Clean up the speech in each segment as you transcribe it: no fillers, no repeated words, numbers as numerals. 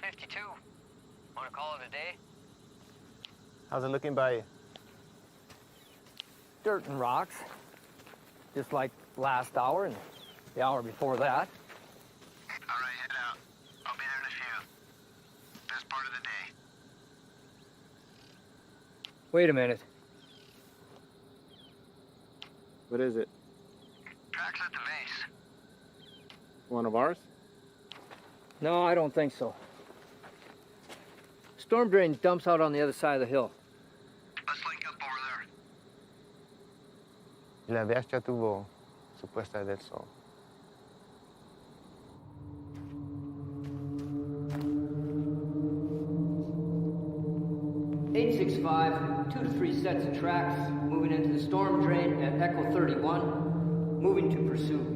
6:52. Want to call it a day? How's it looking by you? Dirt and rocks. Just like last hour and the hour before that. All right, head out. I'll be there in a few. Best part of the day. Wait a minute. What is it? Tracks at the base. One of ours? No, I don't think so. Storm drain dumps out on the other side of the hill. Let's link up over there. La bestia tuvo supuesta del sol. (865), 2 to 3 sets of tracks, moving into the storm drain at Echo 31, moving to pursuit.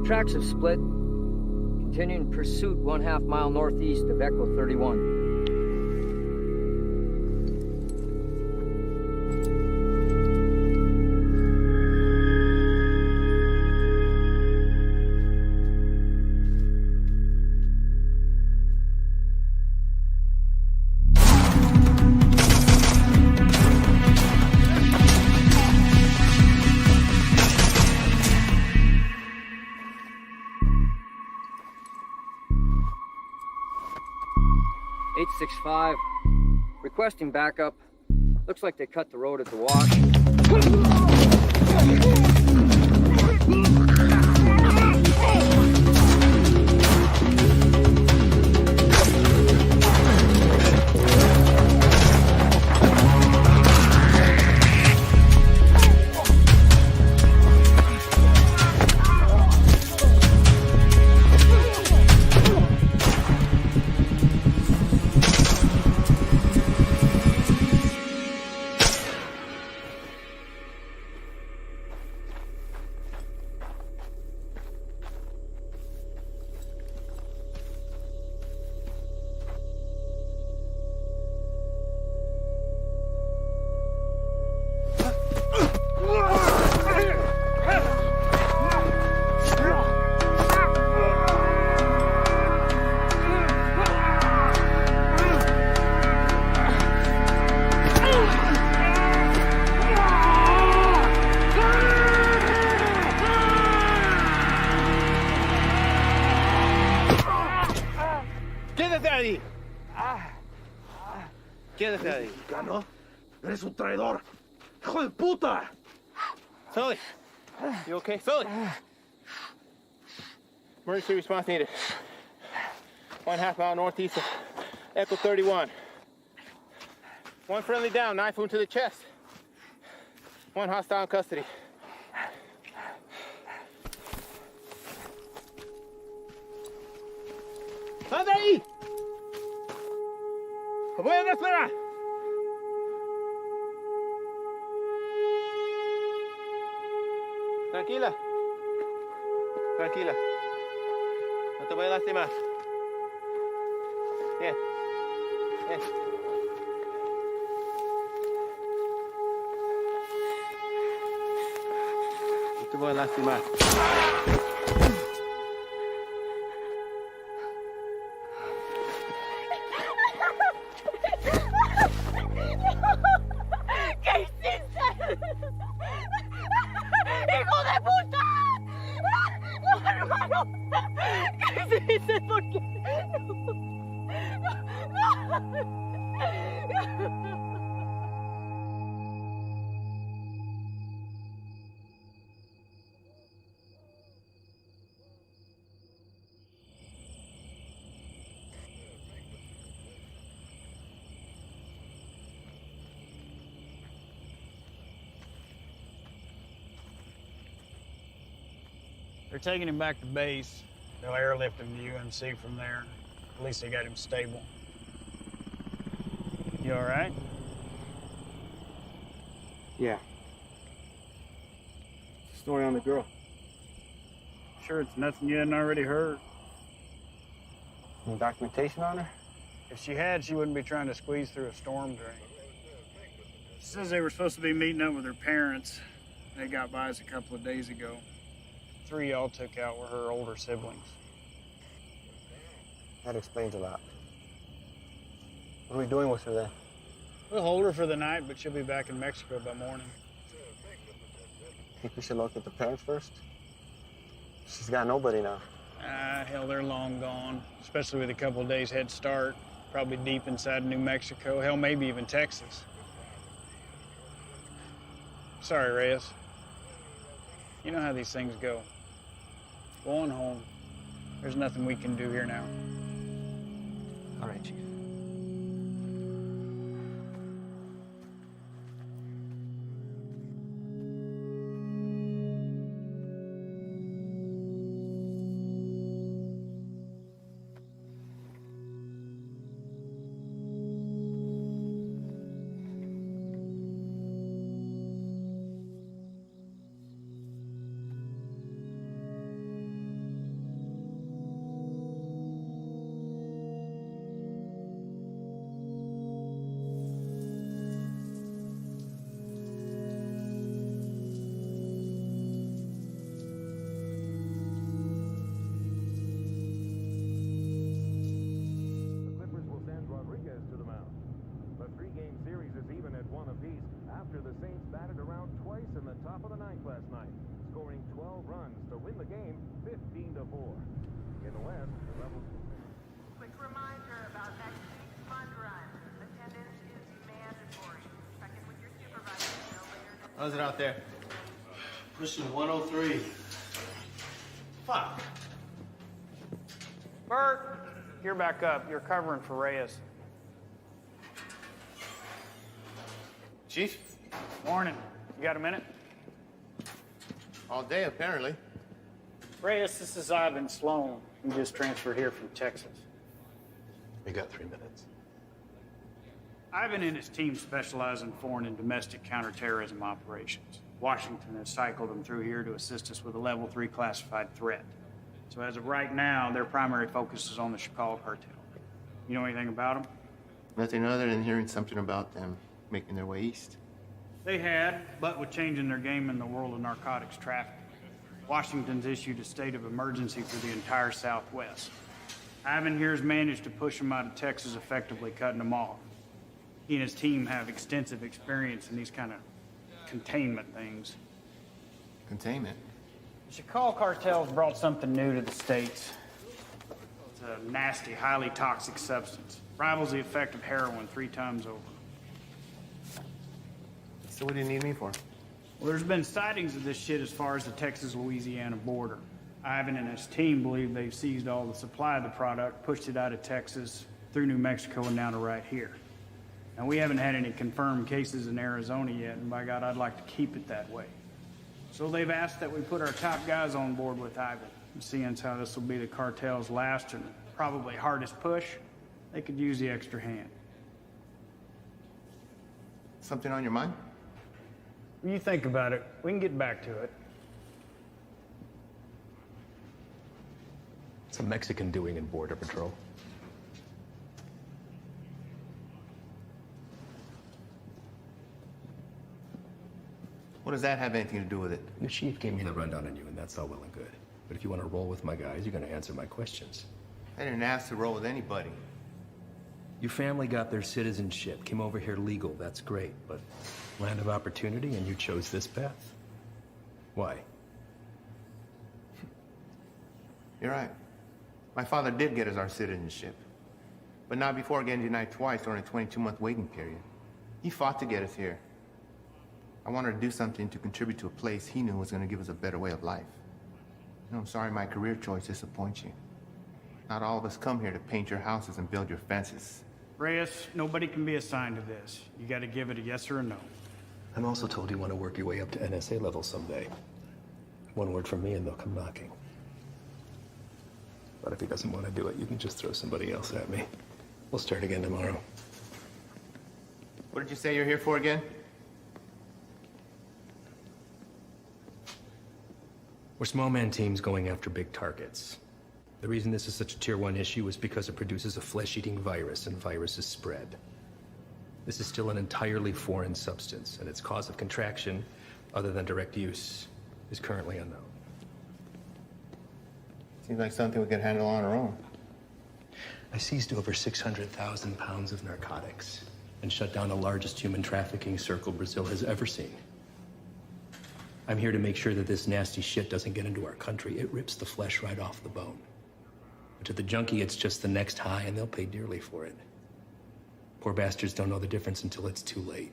Tracks have split. Continuing pursuit 1/2 mile northeast of Echo 31. (865) requesting backup. Looks like they cut the road at the wash. Quédate ahí. ¿Mexicano? ¡Eres un traidor! ¡Hijo de puta! Sully, you okay? Sully! Emergency response needed. 1/2 mile northeast of Echo 31. One friendly down, knife wound to the chest. One hostile in custody. ¡Anda ahí! ¡Voy a esperar! Tranquila. Tranquila. No te voy a lastimar. Bien. Bien. No te voy a lastimar. ¿Qué hiciste? ¡Hijo de puta! ¡No, hermano! ¿Qué hiciste? ¿Por qué? No. They're taking him back to base. They'll airlift him to UMC from there. At least they got him stable. You all right? Yeah. Story on the girl. Sure it's nothing you hadn't already heard. Any documentation on her? If she had, she wouldn't be trying to squeeze through a storm drain. She says they were supposed to be meeting up with her parents. They got by us a couple of days ago. 3 y'all took out were her older siblings. That explains a lot. What are we doing with her then? We'll hold her for the night, but she'll be back in Mexico by morning. Think we should locate the parents first? She's got nobody now. Hell, they're long gone, especially with a couple of days head start. Probably deep inside New Mexico, hell, maybe even Texas. Sorry, Reyes. You know how these things go. Go on home. There's nothing we can do here now. All right, Chief. After the Saints batted around twice in the top of the ninth last night, scoring 12 runs to win the game 15-4. In the West, the Rebels... Quick reminder about next week's fund run. Attendance is mandatory. Check in with your supervisor no later than... How's it out there? Mission 103. Fuck. Bert, you're back up. You're covering for Reyes. Chief? Morning. You got a minute? All day, apparently. Reyes, this is Ivan Sloan. He just transferred here from Texas. We got 3 minutes. Ivan and his team specialize in foreign and domestic counterterrorism operations. Washington has cycled them through here to assist us with a level 3 classified threat. So as of right now, their primary focus is on the Chicago cartel. You know anything about them? Nothing other than hearing something about them making their way east. They had, but with changing their game in the world of narcotics trafficking, Washington's issued a state of emergency for the entire Southwest. Ivan here has managed to push them out of Texas, effectively cutting them off. He and his team have extensive experience in these kind of containment things. Containment? The Chicago cartel's brought something new to the States. It's a nasty, highly toxic substance. Rivals the effect of heroin 3 times over. So what do you need me for? Well, there's been sightings of this shit as far as the Texas-Louisiana border. Ivan and his team believe they've seized all the supply of the product, pushed it out of Texas, through New Mexico, and now to right here. Now, we haven't had any confirmed cases in Arizona yet, and by God, I'd like to keep it that way. So they've asked that we put our top guys on board with Ivan. And seeing as how this will be the cartel's last and probably hardest push, they could use the extra hand. Something on your mind? When you think about it, we can get back to it. What's a Mexican doing in Border Patrol? What does that have anything to do with it? The chief gave me the rundown on you, and that's all well and good. But if you want to roll with my guys, you're going to answer my questions. I didn't ask to roll with anybody. Your family got their citizenship, came over here legal, that's great, but land of opportunity, and you chose this path? Why? You're right. My father did get us our citizenship, but not before getting denied twice during a 22-month waiting period. He fought to get us here. I wanted to do something to contribute to a place he knew was going to give us a better way of life. You know, I'm sorry my career choice disappoints you. Not all of us come here to paint your houses and build your fences. Reyes, nobody can be assigned to this. You got to give it a yes or a no. I'm also told you want to work your way up to NSA level someday. One word from me and they'll come knocking. But if he doesn't want to do it, you can just throw somebody else at me. We'll start again tomorrow. What did you say you're here for again? We're small man teams going after big targets. The reason this is such a tier 1 issue is because it produces a flesh-eating virus, and viruses spread. This is still an entirely foreign substance, and its cause of contraction, other than direct use, is currently unknown. Seems like something we could handle on our own. I seized over 600,000 pounds of narcotics and shut down the largest human trafficking circle Brazil has ever seen. I'm here to make sure that this nasty shit doesn't get into our country. It rips the flesh right off the bone. But to the junkie, it's just the next high, and they'll pay dearly for it. Poor bastards don't know the difference until it's too late.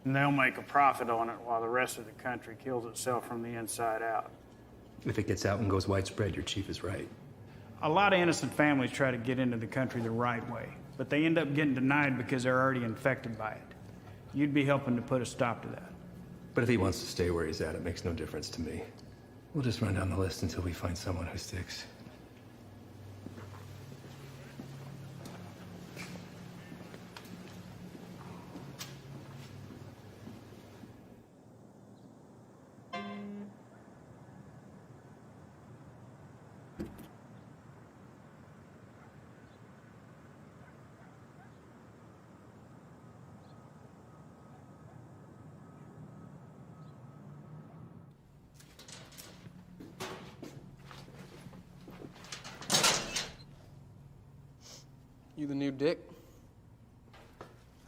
And they'll make a profit on it while the rest of the country kills itself from the inside out. If it gets out and goes widespread, your chief is right. A lot of innocent families try to get into the country the right way, but they end up getting denied because they're already infected by it. You'd be helping to put a stop to that. But if he wants to stay where he's at, it makes no difference to me. We'll just run down the list until we find someone who sticks. You the new Dick?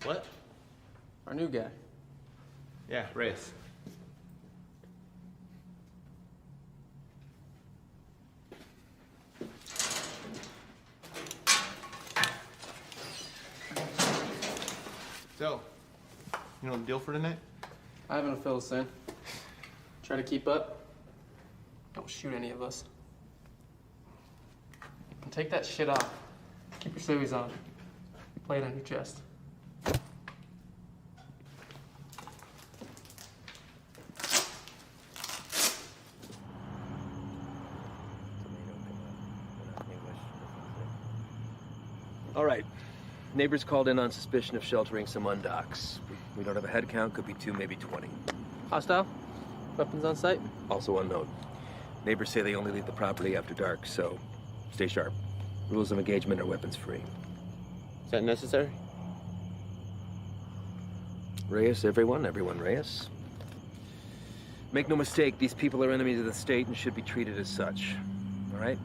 What? Our new guy. Yeah, Reyes. So, you know the deal for tonight? I haven't fill us in. Try to keep up. Don't shoot any of us. And take that shit off. Keep your civvies on. Play it on your chest. All right. Neighbors called in on suspicion of sheltering some undocks. We don't have a head count, could be 2, maybe 20. Hostile? Weapons on site? Also unknown. Neighbors say they only leave the property after dark, so stay sharp. Rules of engagement are weapons free. Is that necessary? Reyes, everyone Reyes. Make no mistake, these people are enemies of the state and should be treated as such. All right?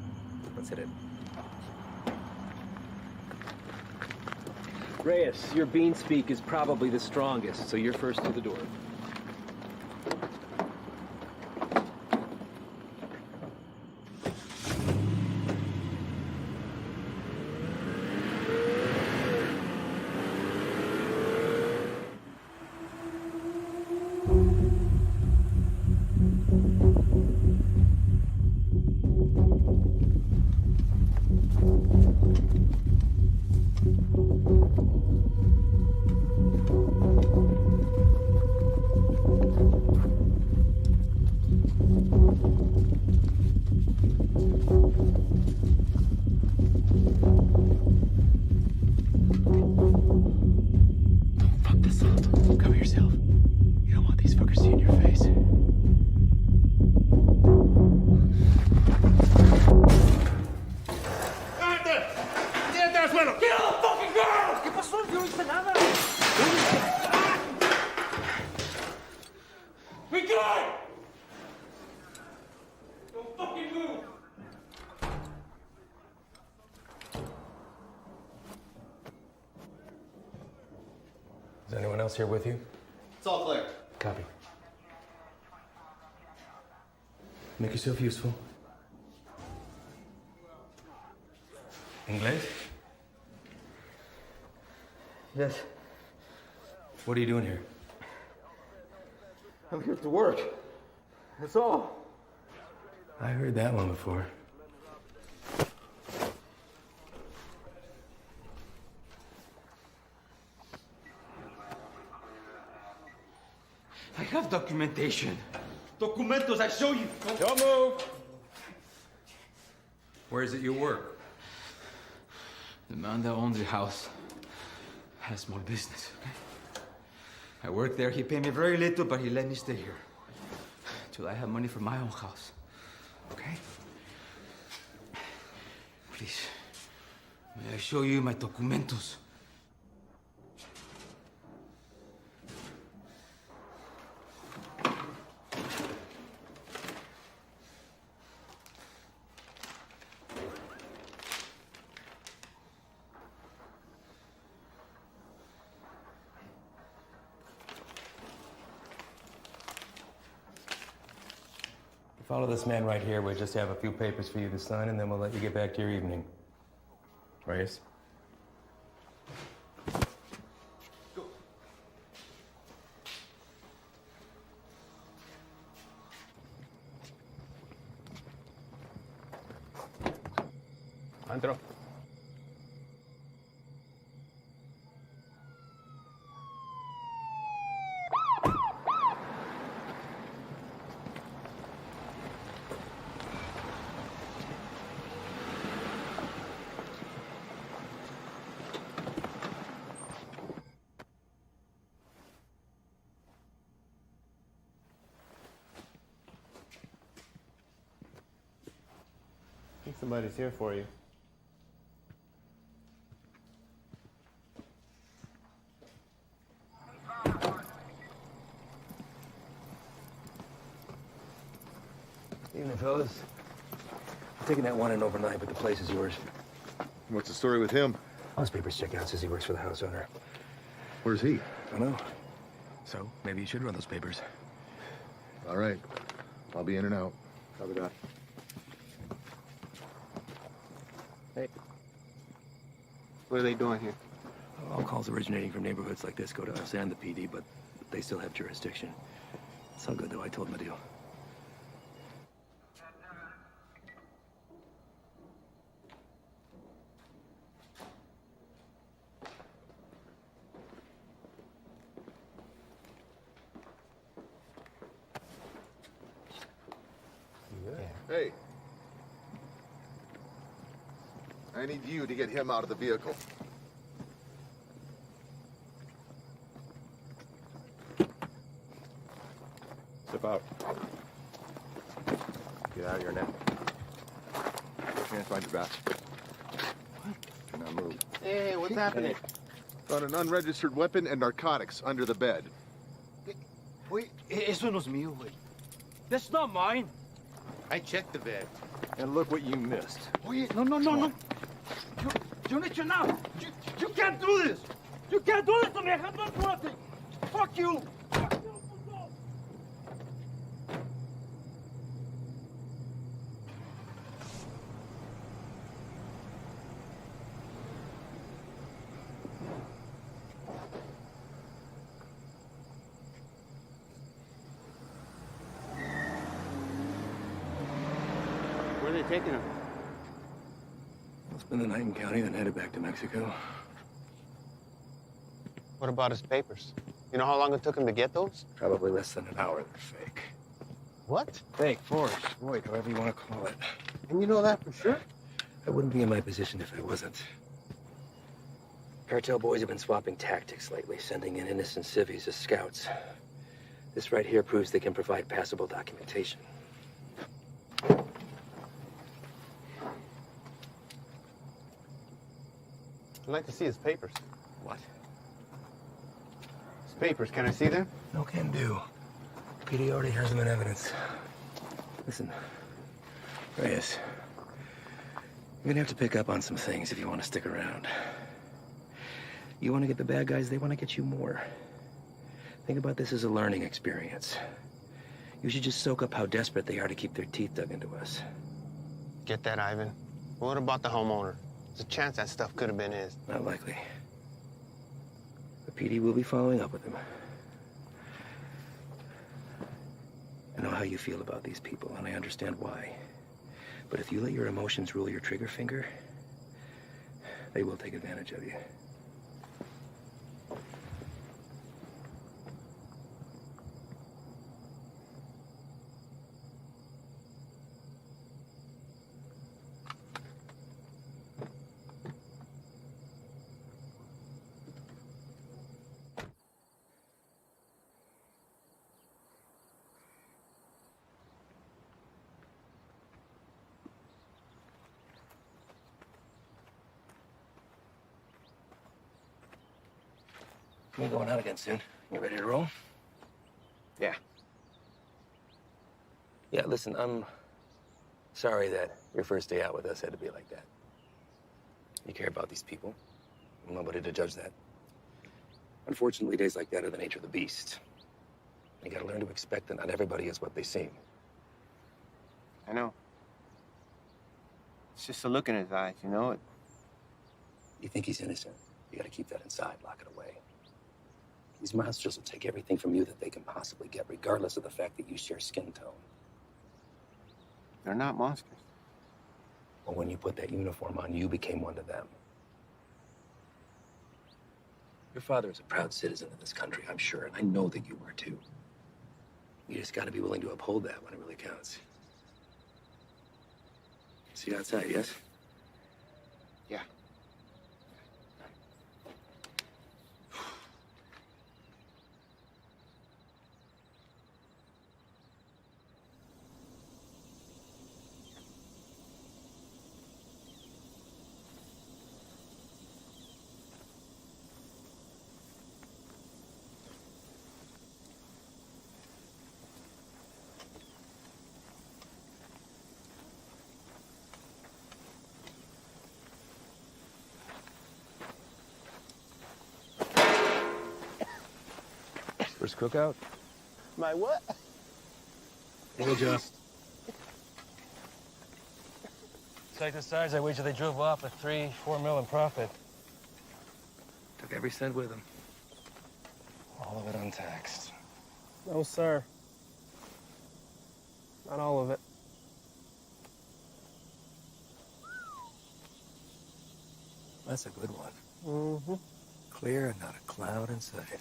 Let's hit it. Reyes, your bean speak is probably the strongest, so you're first to the door. Is anyone else here with you? It's all clear. Copy. Make yourself useful. English? Yes. What are you doing here? I'm here to work. That's all. I heard that one before. I have documentation. Documentos, I show you. Don't move! Where is it you work? The man that owns the house has small business, okay? I work there. He paid me very little, but he let me stay here. Till I have money for my own house. okay? Please, may I show you my documentos? Follow this man right here. We just have a few papers for you to sign, and then we'll let you get back to your evening. Reyes? Go. Andro. I think somebody's here for you. Evening, fellas. I'm taking that one in overnight, but the place is yours. What's the story with him? All his papers check out. Says he works for the house owner. Where's he? I don't know. So, maybe you should run those papers. All right. I'll be in and out. Copy that. Hey. What are they doing here? All calls originating from neighborhoods like this go to us and the PD, but they still have jurisdiction. It's all good, though. I told them a deal. Hey. I need you to get him out of the vehicle. Step out. Get out of here now. Can't find your badge. What? Do not move. Hey, what's happening? Found an unregistered weapon and narcotics under the bed. Wait, eso no es mío, güey. That's not mine. I checked the bed. And look what you missed. Oye, no. You need to know. You can't do this. You can't do this to me. I have done nothing. Fuck you. Where are they taking him? We'll spend the night in county, then headed back to Mexico. What about his papers? You know how long it took him to get those? Probably less than an hour. They're fake. What? Fake, forged, void, however you want to call it. And you know that for sure? I wouldn't be in my position if I wasn't. Cartel boys have been swapping tactics lately, sending in innocent civvies as scouts. This right here proves they can provide passable documentation. I'd like to see his papers. What? His papers, can I see them? No can do. PD already has them in evidence. Listen, Reyes, you're gonna have to pick up on some things if you want to stick around. You want to get the bad guys, they want to get you more. Think about this as a learning experience. You should just soak up how desperate they are to keep their teeth dug into us. Get that, Ivan. What about the homeowner? There's a chance that stuff could have been his. Not likely. The PD will be following up with him. I know how you feel about these people, and I understand why. But if you let your emotions rule your trigger finger, they will take advantage of you. We're going out again soon. You ready to roll? Yeah. Yeah, listen, I'm sorry that your first day out with us had to be like that. You care about these people. I'm nobody to judge that. Unfortunately, days like that are the nature of the beast. You gotta learn to expect that not everybody is what they seem. I know. It's just a look in his eyes, you know? You think he's innocent? You gotta keep that inside, lock it away. These monsters will take everything from you that they can possibly get, regardless of the fact that you share skin tone. They're not monsters. Well, when you put that uniform on, you became one of them. Your father is a proud citizen of this country, I'm sure, and I know that you are too. You just gotta be willing to uphold that when it really counts. See you outside, yes? Yeah. First cookout? My what? We'll adjust. Take the size, I wager they drove off with 3-4 mil in profit. Took every cent with them. All of it untaxed. No, sir. Not all of it. That's a good one. Mm-hmm. Clear and not a cloud in sight.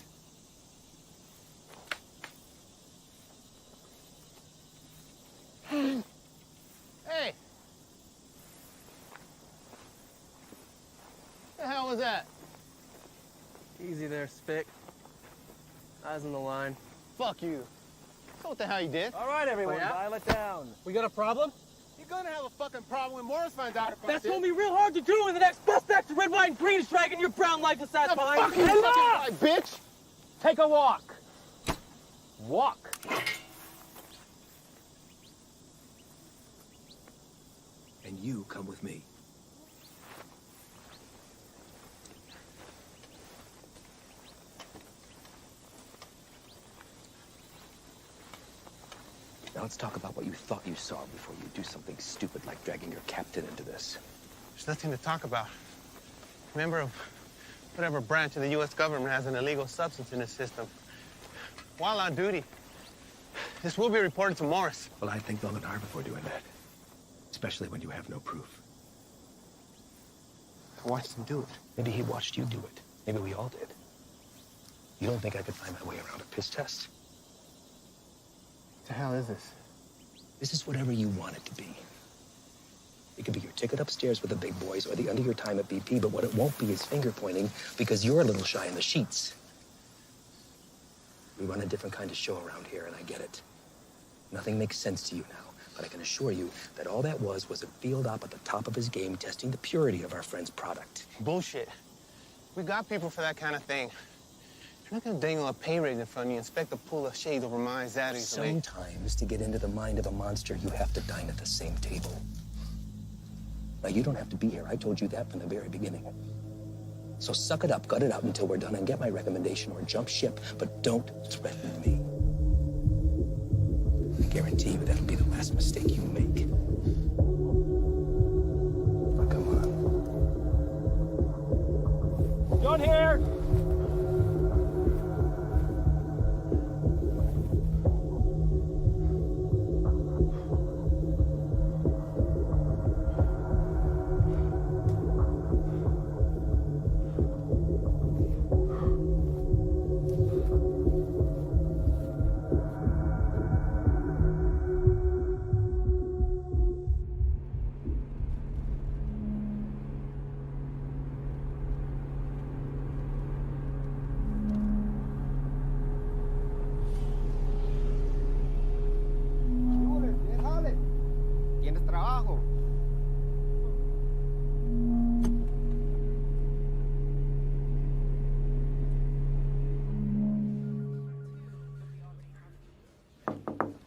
Hey! The hell was that? Easy there, Spick. Eyes on the line. Fuck you. So what the hell you did? All right, everyone, dial it down. We got a problem? You're gonna have a fucking problem when Morris finds out about That's this. gonna be real hard to do when the next bus back to red, white, and green is dragging your brown lifeless ass The behind. fucking Hey, fucking look! right, bitch! Take a walk. Walk. And you come with me. Now let's talk about what you thought you saw before you do something stupid like dragging your captain into this. There's nothing to talk about. Member of whatever branch of the U.S. government has an illegal substance in its system. While on duty, this will be reported to Morris. Well, I think long and hard before doing that. Especially when you have no proof. I watched him do it. Maybe he watched you do it. Maybe we all did. You don't think I could find my way around a piss test? What the hell is this? This is whatever you want it to be. It could be your ticket upstairs with the big boys or the end of your time at BP, but what it won't be is finger pointing because you're a little shy in the sheets. We run a different kind of show around here, and I get it. Nothing makes sense to you now, but I can assure you that all that was a field op at the top of his game testing the purity of our friend's product. Bullshit. We got people for that kind of thing. You're not gonna dangle a pay raise in front of you and expect to pull a shade over my eyes that easily. Sometimes, to get into the mind of a monster, you have to dine at the same table. Now, you don't have to be here. I told you that from the very beginning. So suck it up, gut it out until we're done and get my recommendation or jump ship, but don't threaten me. I guarantee you that'll be the last mistake you make. Now, come on. John here.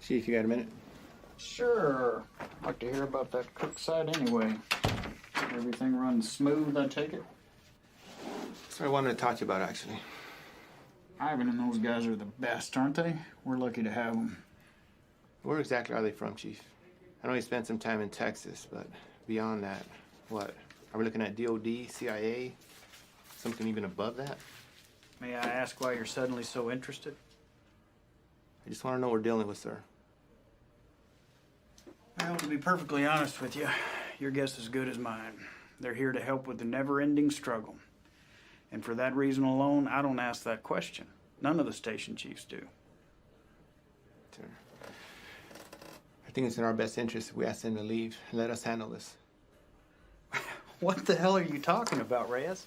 Chief, you got a minute? Sure. I'd like to hear about that cook site anyway. Everything runs smooth, I take it? That's what I wanted to talk to you about, actually. Ivan and those guys are the best, aren't they? We're lucky to have them. Where exactly are they from, Chief? I know you spent some time in Texas, but beyond that, what? Are we looking at DOD, CIA, something even above that? May I ask why you're suddenly so interested? I just want to know what we're dealing with, sir. Well, to be perfectly honest with you, your guess is as good as mine. They're here to help with the never-ending struggle. And for that reason alone, I don't ask that question. None of the station chiefs do. Sir, I think it's in our best interest if we ask them to leave and let us handle this. What the hell are you talking about, Reyes?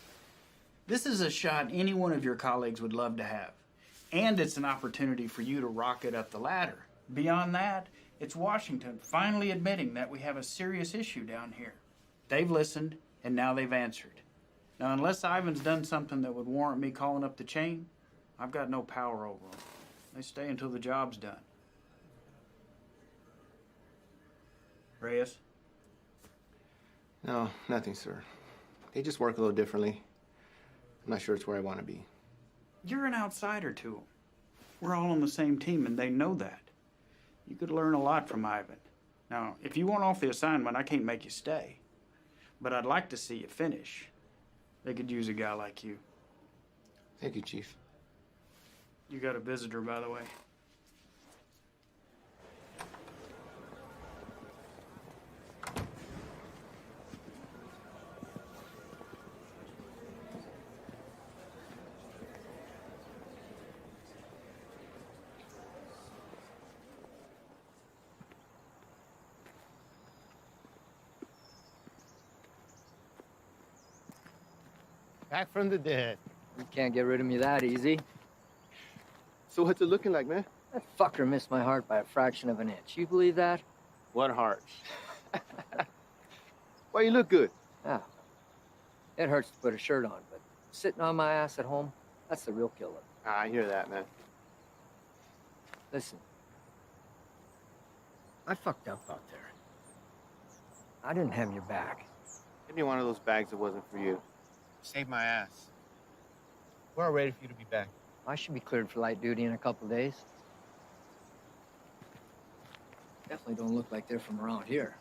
This is a shot any one of your colleagues would love to have. And it's an opportunity for you to rocket up the ladder. Beyond that, it's Washington finally admitting that we have a serious issue down here. They've listened, and now they've answered. Now, unless Ivan's done something that would warrant me calling up the chain, I've got no power over them. They stay until the job's done. Reyes? No, nothing, sir. They just work a little differently. I'm not sure it's where I want to be. You're an outsider to them. We're all on the same team, and they know that. You could learn a lot from Ivan. Now, if you want off the assignment, I can't make you stay. But I'd like to see you finish. They could use a guy like you. Thank you, Chief. You got a visitor, by the way. Back from the dead. You can't get rid of me that easy. So what's it looking like, man? That fucker missed my heart by a fraction of an inch. You believe that? What heart? Why, you look good. Yeah. It hurts to put a shirt on, but sitting on my ass at home, that's the real killer. I hear that, man. Listen. I fucked up out there. I didn't have your back. Give me one of those bags that wasn't for you. Saved my ass. We're all ready for you to be back. I should be cleared for light duty in a couple days. Definitely don't look like they're from around here.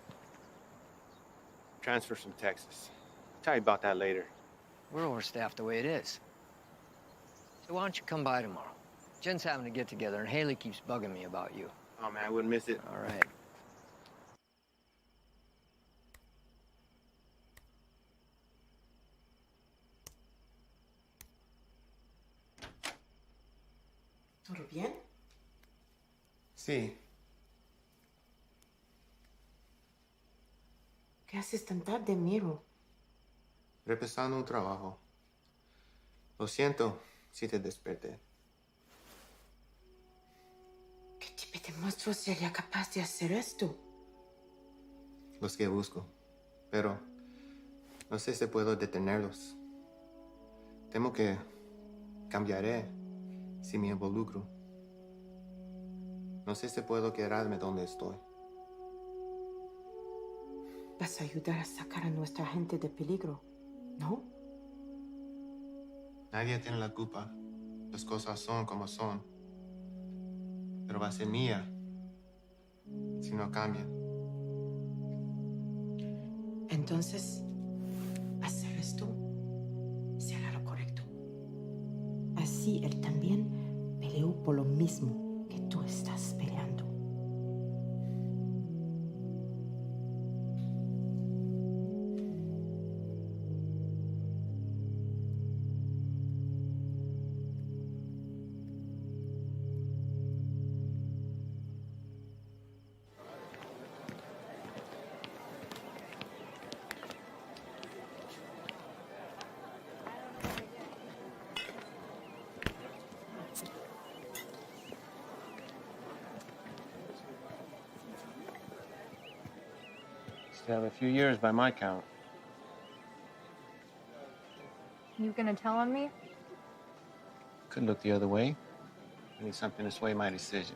Transfers from Texas. I'll tell you about that later. We're overstaffed the way it is. So why don't you come by tomorrow? Jen's having a get-together, and Haley keeps bugging me about you. Oh, man, I wouldn't miss it. All right. ¿Todo bien? Sí. ¿Qué haces tan tarde, Miro? Repasando un trabajo. Lo siento si te desperté. ¿Qué tipo de monstruo sería capaz de hacer esto? Los que busco. Pero no sé si puedo detenerlos. Temo que cambiaré si me involucro. No sé si puedo quedarme donde estoy. Vas a ayudar a sacar a nuestra gente de peligro, ¿no? Nadie tiene la culpa. Las cosas son como son. Pero va a ser mía si no cambia. Entonces, hacer esto será lo correcto. Así él también peleó por lo mismo que tú estás peleando. Still have a few years by my count. You gonna tell on me? Could look the other way. I need something to sway my decision.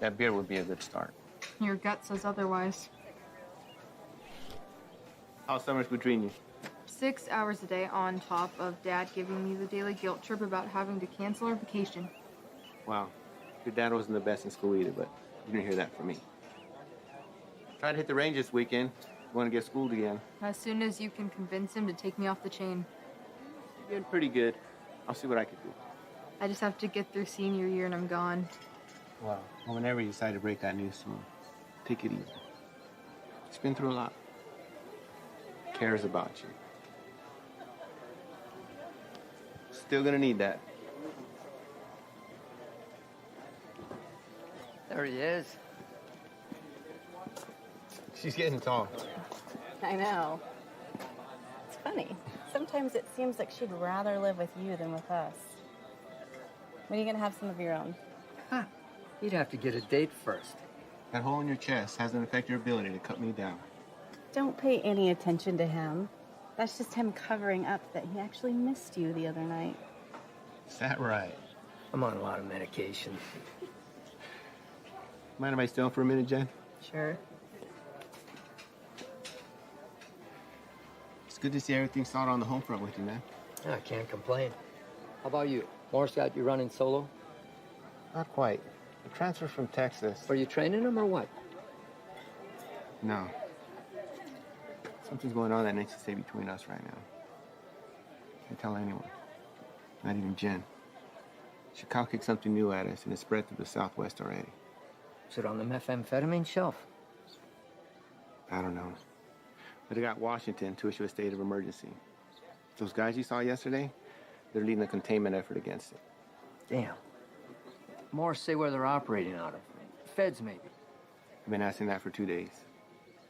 That beer would be a good start. Your gut says otherwise. How's summers between you? 6 hours a day on top of Dad giving me the daily guilt trip about having to cancel our vacation. Wow. Your dad wasn't the best in school either, but you didn't hear that from me. Try to hit the range this weekend. You want to get schooled again. As soon as you can convince him to take me off the chain. You're doing pretty good. I'll see what I can do. I just have to get through senior year and I'm gone. Well, whenever you decide to break that news to me, take it easy. He's been through a lot. Cares about you. Still gonna need that. There he is. She's getting tall. I know. It's funny. Sometimes it seems like she'd rather live with you than with us. When are you gonna have some of your own? Huh. You'd have to get a date first. That hole in your chest hasn't affected your ability to cut me down. Don't pay any attention to him. That's just him covering up that he actually missed you the other night. Is that right? I'm on a lot of medication. Mind if I stay on for a minute, Jen? Sure. It's good to see everything solid on the home front with you, man. Yeah, I can't complain. How about you? Morris got you running solo? Not quite. The transfer from Texas. Are you training him or what? No. Something's going on that needs to stay between us right now. Can't tell anyone. Not even Jen. Chicago kicked something new at us and it's spread through the Southwest already. Is it on the methamphetamine shelf? I don't know. But it got Washington to issue a state of emergency. Those guys you saw yesterday, they're leading a containment effort against it. Damn. Morris say where they're operating out of. Feds, maybe. I've been asking that for 2 days.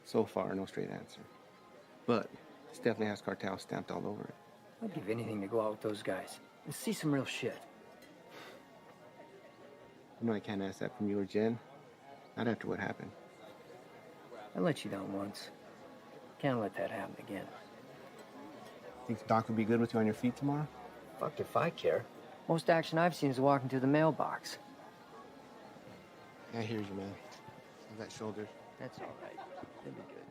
So far, no straight answer. But this definitely has cartel stamped all over it. I'd give anything to go out with those guys and see some real shit. I know I can't ask that from you or Jen. Not after what happened. I let you down once. Can't let that happen again. Think Doc would be good with you on your feet tomorrow? Fuck if I care. Most action I've seen is walking to the mailbox. I hear you, man. I've got shoulders. That's all right. It'll be good.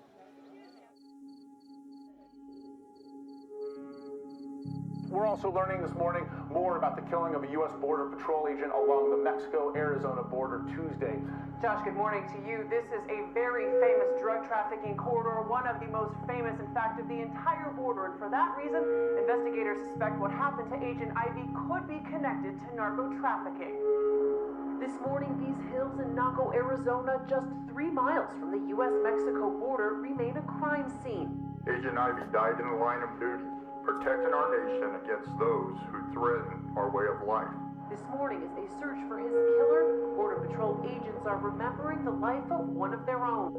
We're also learning this morning more about the killing of a U.S. Border Patrol agent along the Mexico-Arizona border Tuesday. Josh, good morning to you. This is a very famous drug trafficking corridor, one of the most famous, in fact, of the entire border. And for that reason, investigators suspect what happened to Agent Ivy could be connected to narco trafficking. This morning, these hills in Naco, Arizona, just 3 miles from the U.S.-Mexico border, remain a crime scene. Agent Ivy died in the line of duty, protecting our nation against those who threaten our way of life. This morning, as they search for his killer, Border Patrol agents are remembering the life of one of their own.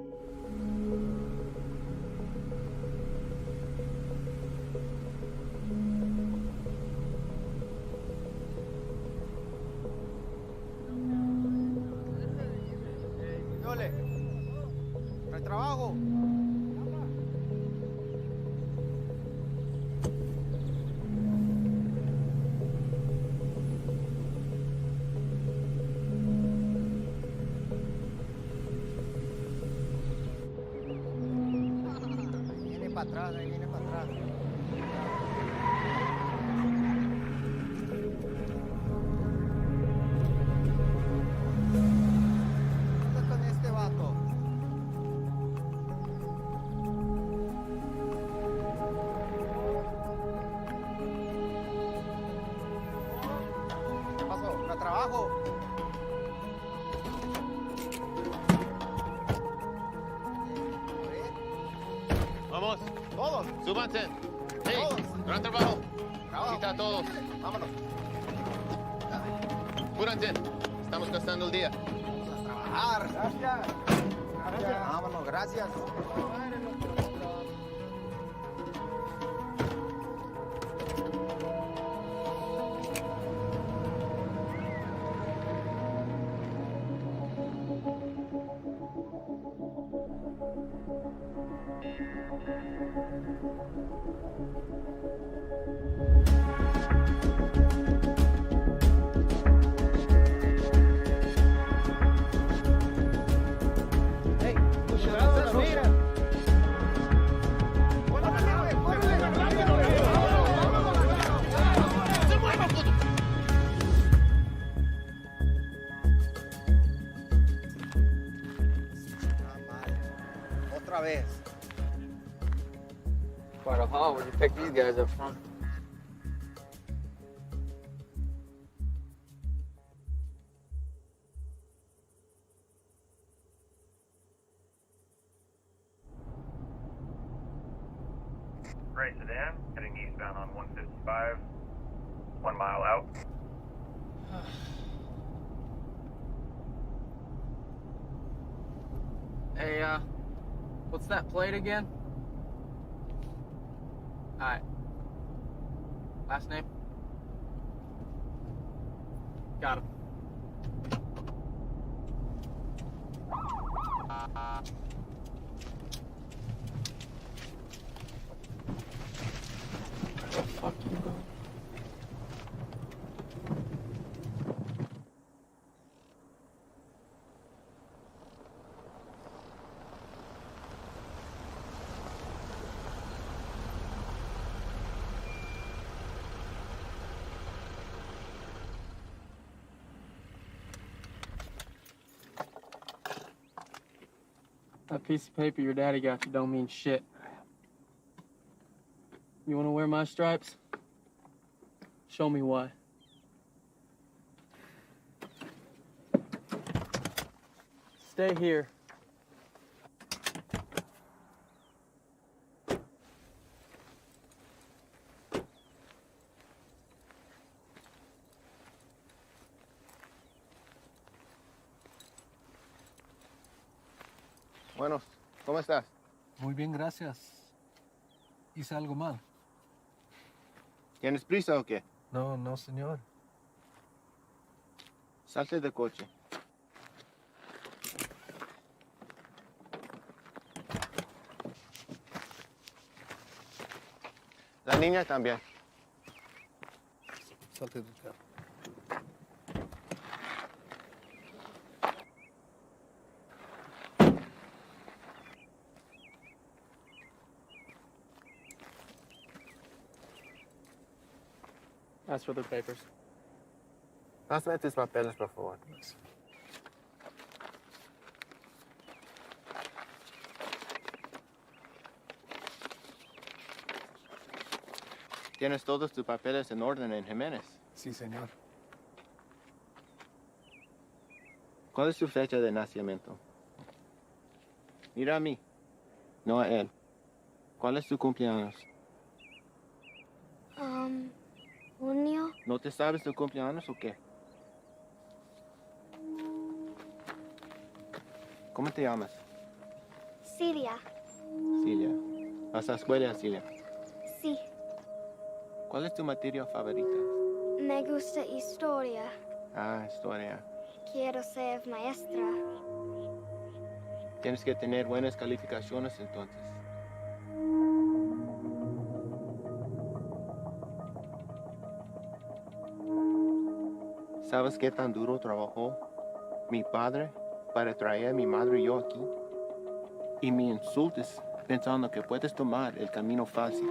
Dole, no hay trabajo. Ahí viene para atrás. ¿Qué con este vato? ¿Qué pasó? ¿No trabajo? Vamos. Todos. Súbanse. Hey, gran trabajo. Aquí está todos. Vámonos. Apúrense. Estamos gastando el día. Vamos a trabajar. Gracias. Gracias. Vámonos, gracias. pick these guys up front. Gray sedan, heading eastbound on 155, 1 mile out. Hey, what's that plate again? Alright. Last name? Got him. Fuck you, bro. That piece of paper your daddy got you don't mean shit. You wanna wear my stripes? Show me why. Stay here. Bueno, ¿cómo estás? Muy bien, gracias. ¿Hice algo mal? ¿Tienes prisa o qué? No, no, señor. Salte del coche. La niña también. Salte del carro. Ask for their papers. Pásame tus papeles, por favor. ¿Tienes todos tus papeles en orden en Jiménez? Sí, señor. ¿Cuál es tu fecha de nacimiento? Mira a mí, no a él. ¿Cuál es tu cumpleaños? Junio. ¿No te sabes tu cumpleaños o qué? ¿Cómo te llamas? Siria. Cilia. ¿Vas a la escuela, Cilia? Sí. ¿Cuál es tu materia favorita? Me gusta historia. Ah, historia. Quiero ser maestra. Tienes que tener buenas calificaciones entonces. ¿Sabes qué tan duro trabajó mi padre para traer a mi madre y yo aquí? Y me insultes pensando que puedes tomar el camino fácil.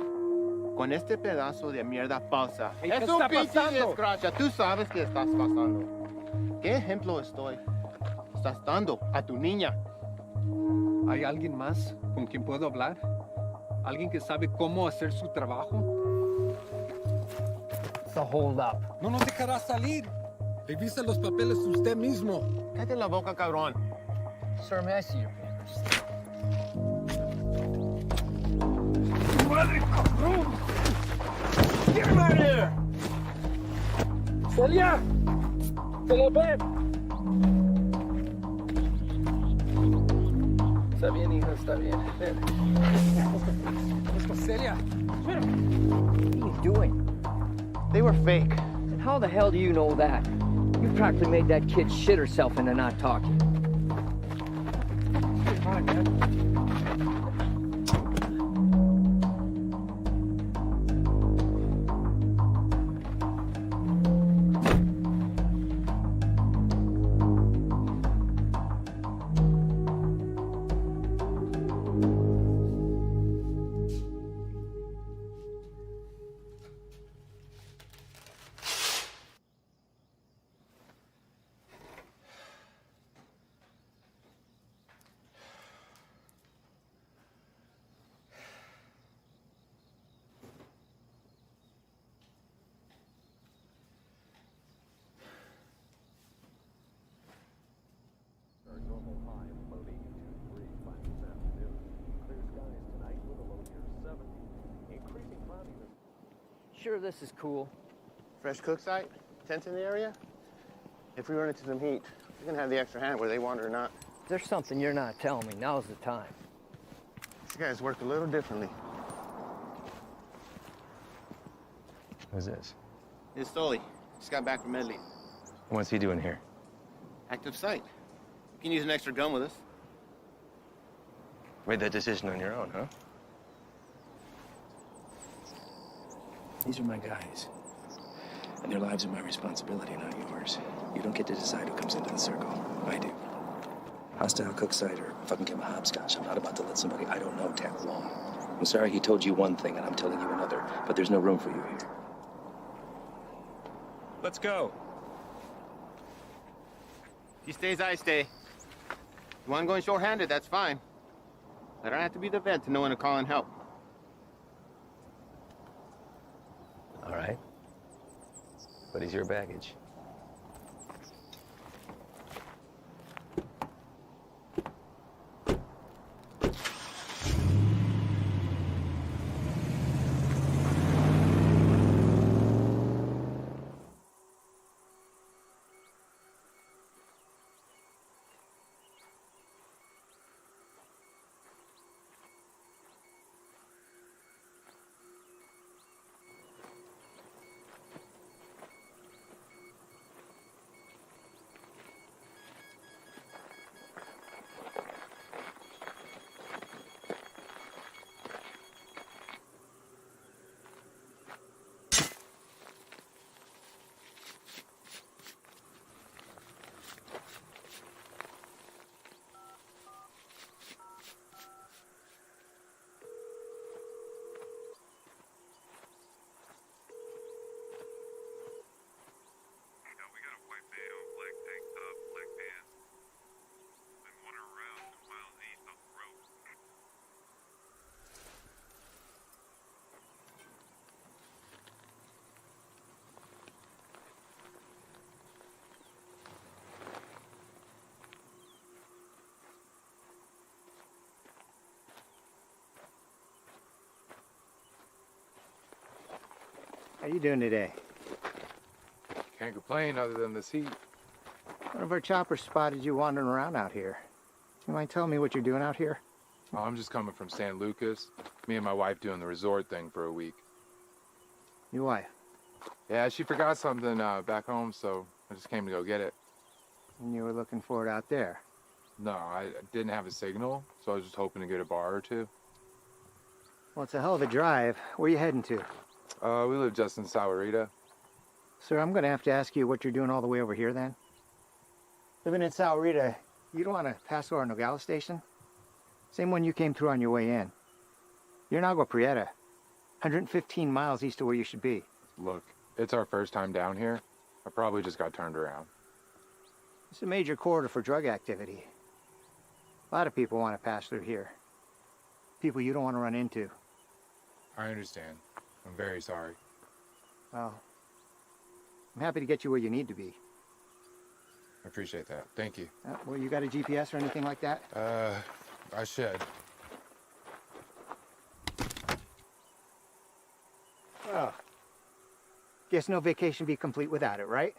Con este pedazo de mierda falsa. Hey, es ¿qué un está pinche pasando? desgracia. Tú sabes qué estás pasando. ¿Qué ejemplo estás dando a tu niña? ¿Hay alguien más con quien puedo hablar? ¿Alguien que sabe cómo hacer su trabajo? It's a hold up. No nos dejará salir. Revisa los papeles usted mismo. Cállate la boca, cabrón. Sir, may I see your papers? ¡Madre, cabrón! ¡Get him out of here! ¡Celia! ¡Celia, ven! Está bien, hija, está bien. Ven. Celia. What are you doing? They were fake. And how the hell do you know that? You practically made that kid shit herself into not talking. Come on, man. sure this is cool? Fresh cook site? Tents in the area? If we run into some heat, we're gonna have the extra hand whether they want it or not. There's something you're not telling me. Now's the time. These guys work a little differently. Who's this? It's Stoli. Just got back from Medley. What's he doing here? Active site. You can use an extra gun with us. Made that decision on your own, huh? These are my guys. And their lives are my responsibility, not yours. You don't get to decide who comes into the circle. I do. Hostile cook site or fucking give a hopscotch. I'm not about to let somebody I don't know tag along. I'm sorry he told you one thing and I'm telling you another, but there's no room for you here. Let's go. He stays, I stay. You want going short-handed, that's fine. I don't have to be the vet to know when to call in help. All right. But he's your baggage. How you doing today? Can't complain other than this heat. One of our choppers spotted you wandering around out here. You mind telling me what you're doing out here? Oh, I'm just coming from San Lucas. Me and my wife doing the resort thing for a week. Your wife? Yeah, she forgot something back home, so I just came to go get it. And you were looking for it out there? No, I didn't have a signal, so I was just hoping to get a bar or two. Well, it's a hell of a drive. Where are you heading to? We live just in Sahuarita. Sir, I'm going to have to ask you what you're doing all the way over here then. Living in Sahuarita, you don't want to pass over Nogales Station? Same one you came through on your way in. You're in Agua Prieta, 115 miles east of where you should be. Look, it's our first time down here. I probably just got turned around. It's a major corridor for drug activity. A lot of people want to pass through here. People you don't want to run into. I understand. I'm very sorry. Well, I'm happy to get you where you need to be. I appreciate that. Thank you. Well, you got a GPS or anything like that? I should. Well, guess no vacation be complete without it, right?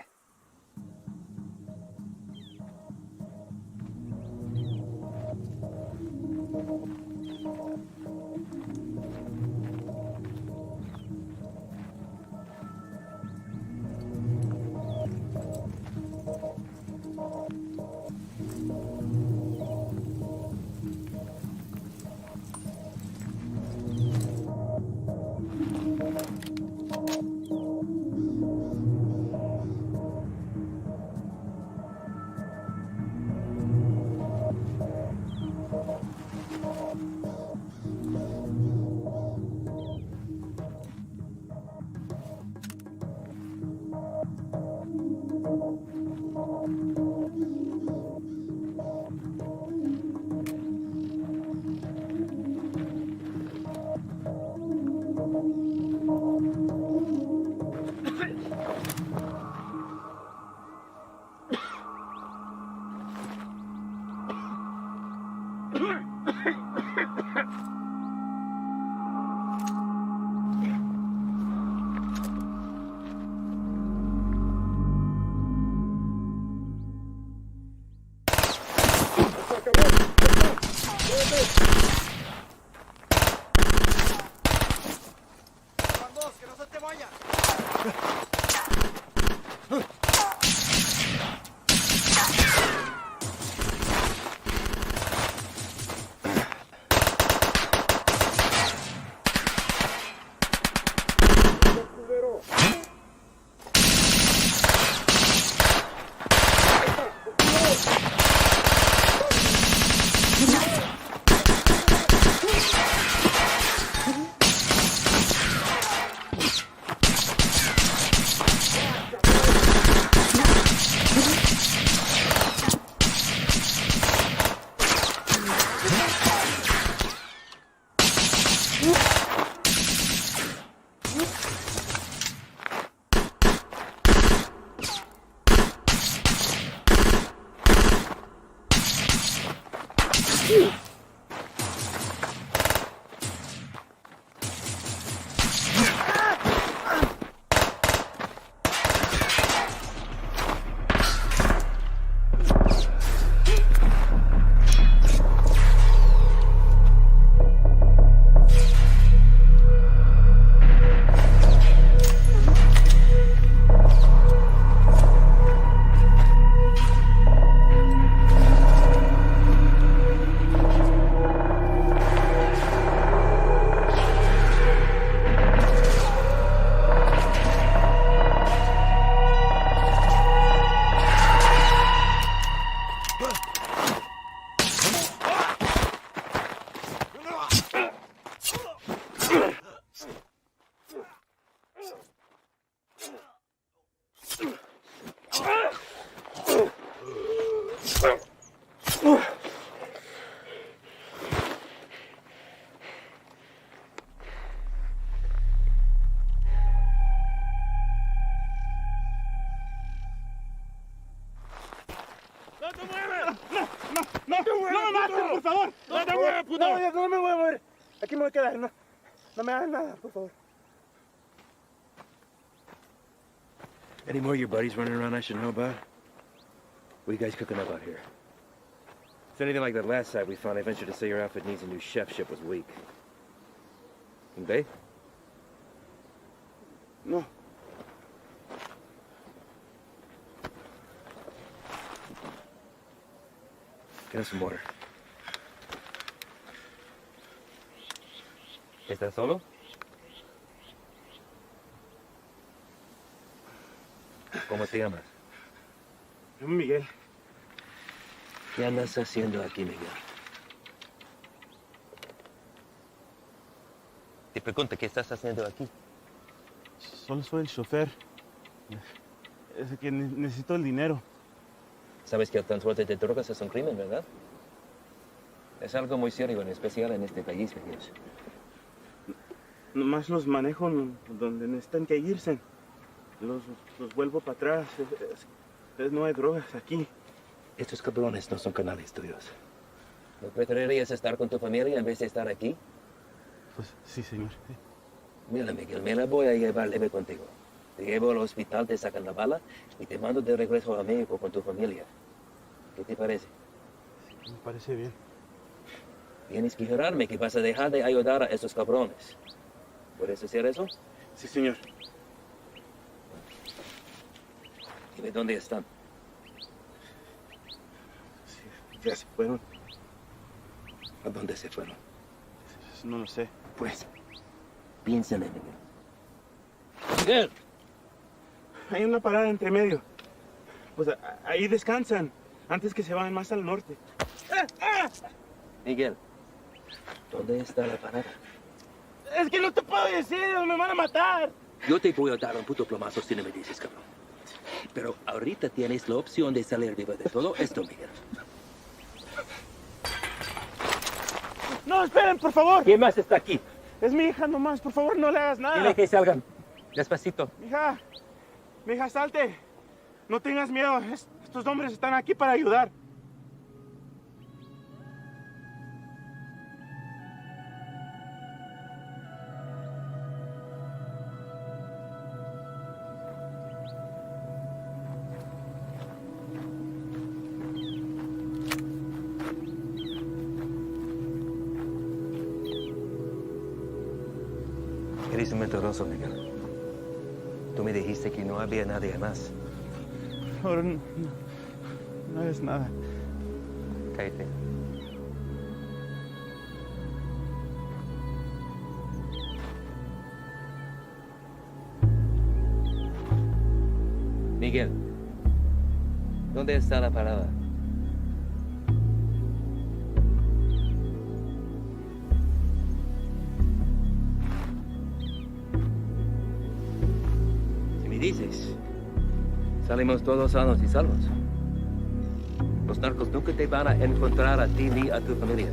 Aquí me voy a quedar, no me hagan nada, por favor. Any more of your buddies running around I should know about? What are you guys cooking up out here? If it's anything like that last site we found, I venture to say your outfit needs a new chef. Ship was weak. And Bay? No. Get us some water. ¿Estás solo? ¿Cómo te llamas? Yo, Miguel. ¿Qué andas haciendo aquí, Miguel? Te pregunto, ¿qué estás haciendo aquí? Solo soy el chofer. Es que necesito el dinero. Sabes que el transporte de drogas es un crimen, ¿verdad? Es algo muy serio, en especial en este país, Miguel. Nomás los manejo donde necesitan que irse. Los vuelvo para atrás. No hay drogas aquí. Estos cabrones no son canales tuyos. ¿No preferirías estar con tu familia en vez de estar aquí? Pues sí, señor. Mira, Miguel, me la voy a llevar leve contigo. Te llevo al hospital, te sacan la bala y te mando de regreso a México con tu familia. ¿Qué te parece? Sí, me parece bien. Tienes que jurarme que vas a dejar de ayudar a esos cabrones. ¿Puedes hacer eso? Sí, señor. Dime dónde están. Sí, ya se fueron. ¿A dónde se fueron? No lo sé. Pues, piensa en él, Miguel. ¡Miguel! Hay una parada entre medio. Pues ahí descansan, antes que se vayan más al norte. Miguel, ¿dónde está la parada? Es que no te puedo decir, me van a matar. Yo te voy a dar un puto plomazo si no me dices, cabrón. Pero ahorita tienes la opción de salir vivo de todo esto, Miguel. No, esperen, por favor. ¿Quién más está aquí? Es mi hija nomás, por favor, no le hagas nada. Dile que salgan. Despacito. Mija, salte. No tengas miedo, estos hombres están aquí para ayudar. Eres un mentiroso, Miguel. Tú me dijiste que no había nadie más. Ahora no es nada. Cállate. Miguel, ¿dónde está la parada? Si me dices, salimos todos sanos y salvos. Los narcos nunca te van a encontrar a ti ni a tu familia.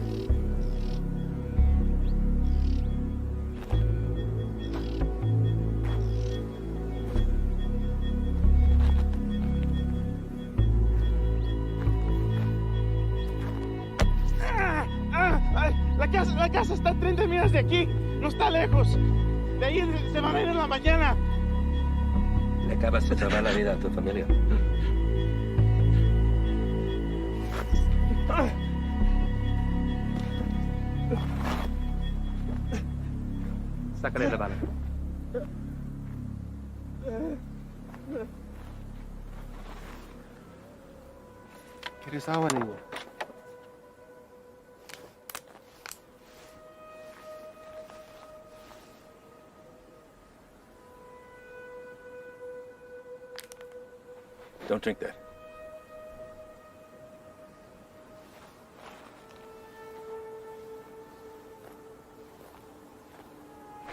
La casa está a 30 millas de aquí. No está lejos. De ahí se va a ver en la mañana. Le acabas de salvar la vida a tu familia. Sácale la bala. ¿Quieres agua, niño? Don't drink that.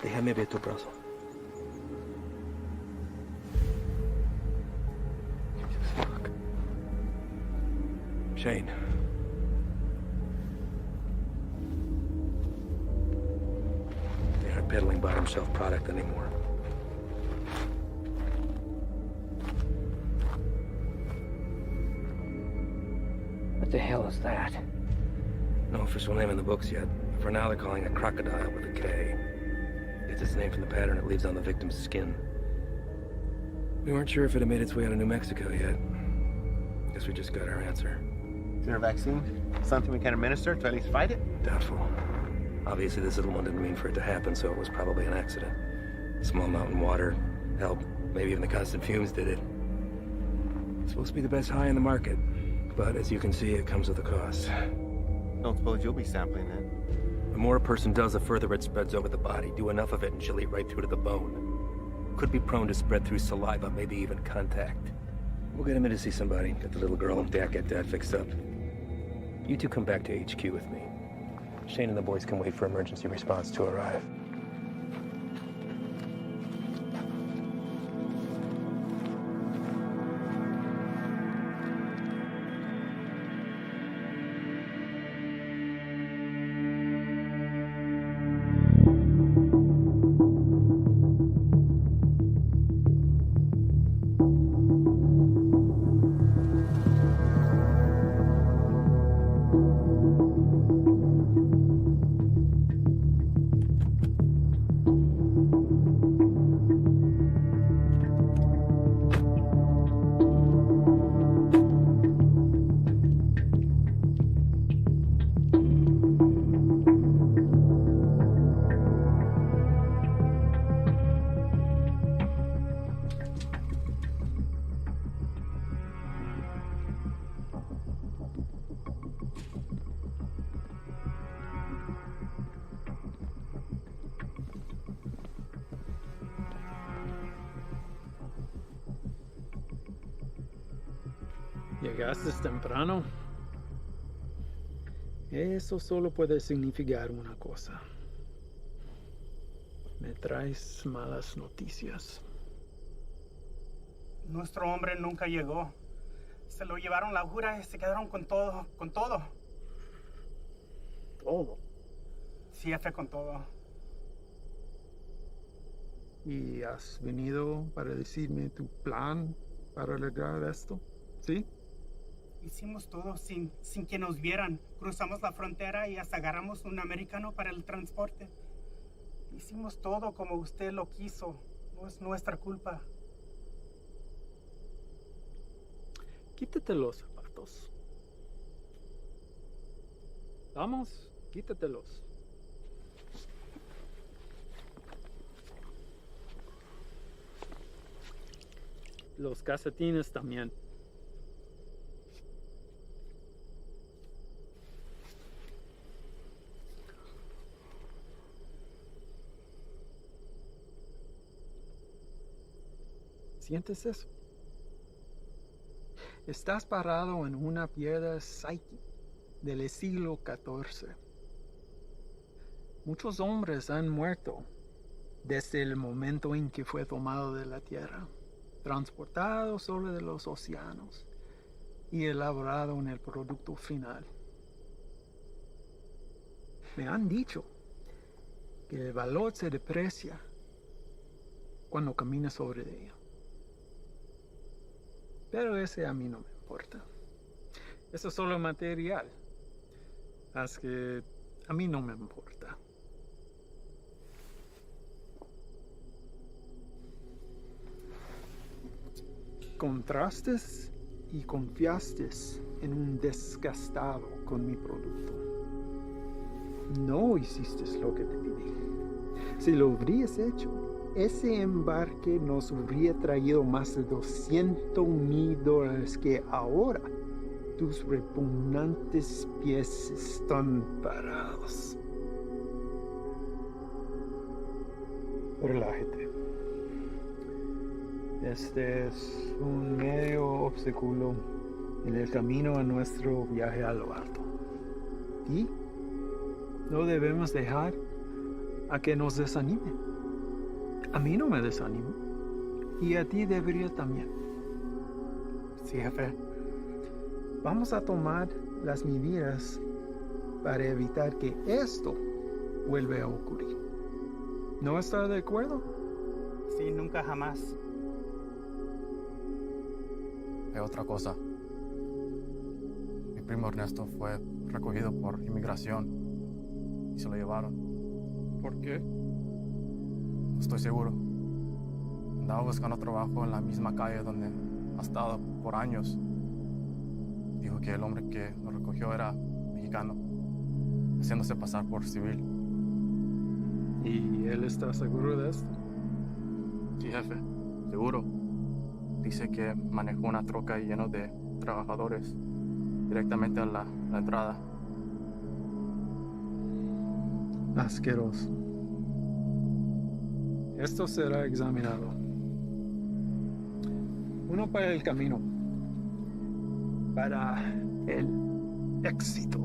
Déjame ver tu brazo. Fuck. Shane. They aren't peddling bottom shelf product anymore. What the hell is that? No official name in the books yet. For now, they're calling it crocodile with a K. Gets its name from the pattern it leaves on the victim's skin. We weren't sure if it had made its way out of New Mexico yet. Guess we just got our answer. Is there a vaccine? Something we can administer to at least fight it? Doubtful. Obviously, this little one didn't mean for it to happen, so it was probably an accident. Small mountain water, hell, maybe even the constant fumes did it. It's supposed to be the best high in the market, but as you can see, it comes with a cost. Don't suppose you'll be sampling it. The more a person does, the further it spreads over the body. Do enough of it and she'll eat right through to the bone. Could be prone to spread through saliva, maybe even contact. We'll get him in to see somebody. Get the little girl and Dak get Dad fixed up. You two come back to HQ with me. Shane and the boys can wait for emergency response to arrive. Llegaste temprano. Eso solo puede significar una cosa. Me traes malas noticias. Nuestro hombre nunca llegó. Se lo llevaron la jura y se quedaron con todo, con todo. ¿Todo? Sí, jefe, con todo. ¿Y has venido para decirme tu plan para lograr esto? ¿Sí? Hicimos todo sin que nos vieran. Cruzamos la frontera y hasta agarramos un americano para el transporte. Hicimos todo como usted lo quiso. No es nuestra culpa. Quítate los zapatos. Vamos, quítatelos. los calcetines también. ¿Sientes eso? Estás parado en una piedra psyche del siglo XIV. Muchos hombres han muerto desde el momento en que fue tomado de la tierra, transportado sobre los océanos y elaborado en el producto final. Me han dicho que el valor se deprecia cuando caminas sobre ella. Pero ese a mí no me importa. Eso es solo material. Así que a mí no me importa. Contrastes y confiaste en un desgastado con mi producto. No hiciste lo que te pedí. Si lo hubieras hecho, ese embarque nos habría traído más de $200,000 que ahora tus repugnantes pies están parados. Relájate. Este es un medio obstáculo en el camino a nuestro viaje a lo alto. Y no debemos dejar a que nos desanime. A mí no me desanimo. Y a ti debería también. Sí, jefe. Vamos a tomar las medidas para evitar que esto vuelva a ocurrir. ¿No está de acuerdo? Sí, nunca jamás. Hay otra cosa. Mi primo Ernesto fue recogido por inmigración y se lo llevaron. ¿Por qué? No estoy seguro. Andaba buscando trabajo en la misma calle donde ha estado por años. Dijo que el hombre que lo recogió era mexicano, haciéndose pasar por civil. ¿Y él está seguro de esto? Sí, jefe, seguro. Dice que manejó una troca llena de trabajadores directamente a la entrada. Asqueroso. Esto será examinado. Uno para el camino. Para el éxito.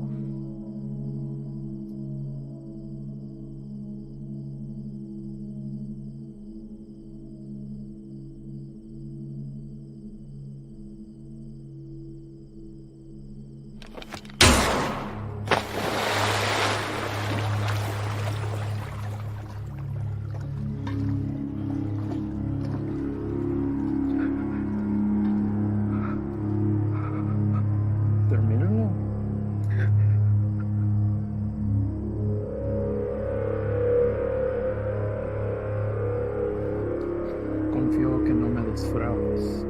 Termínalo. Confío que no me defraudes.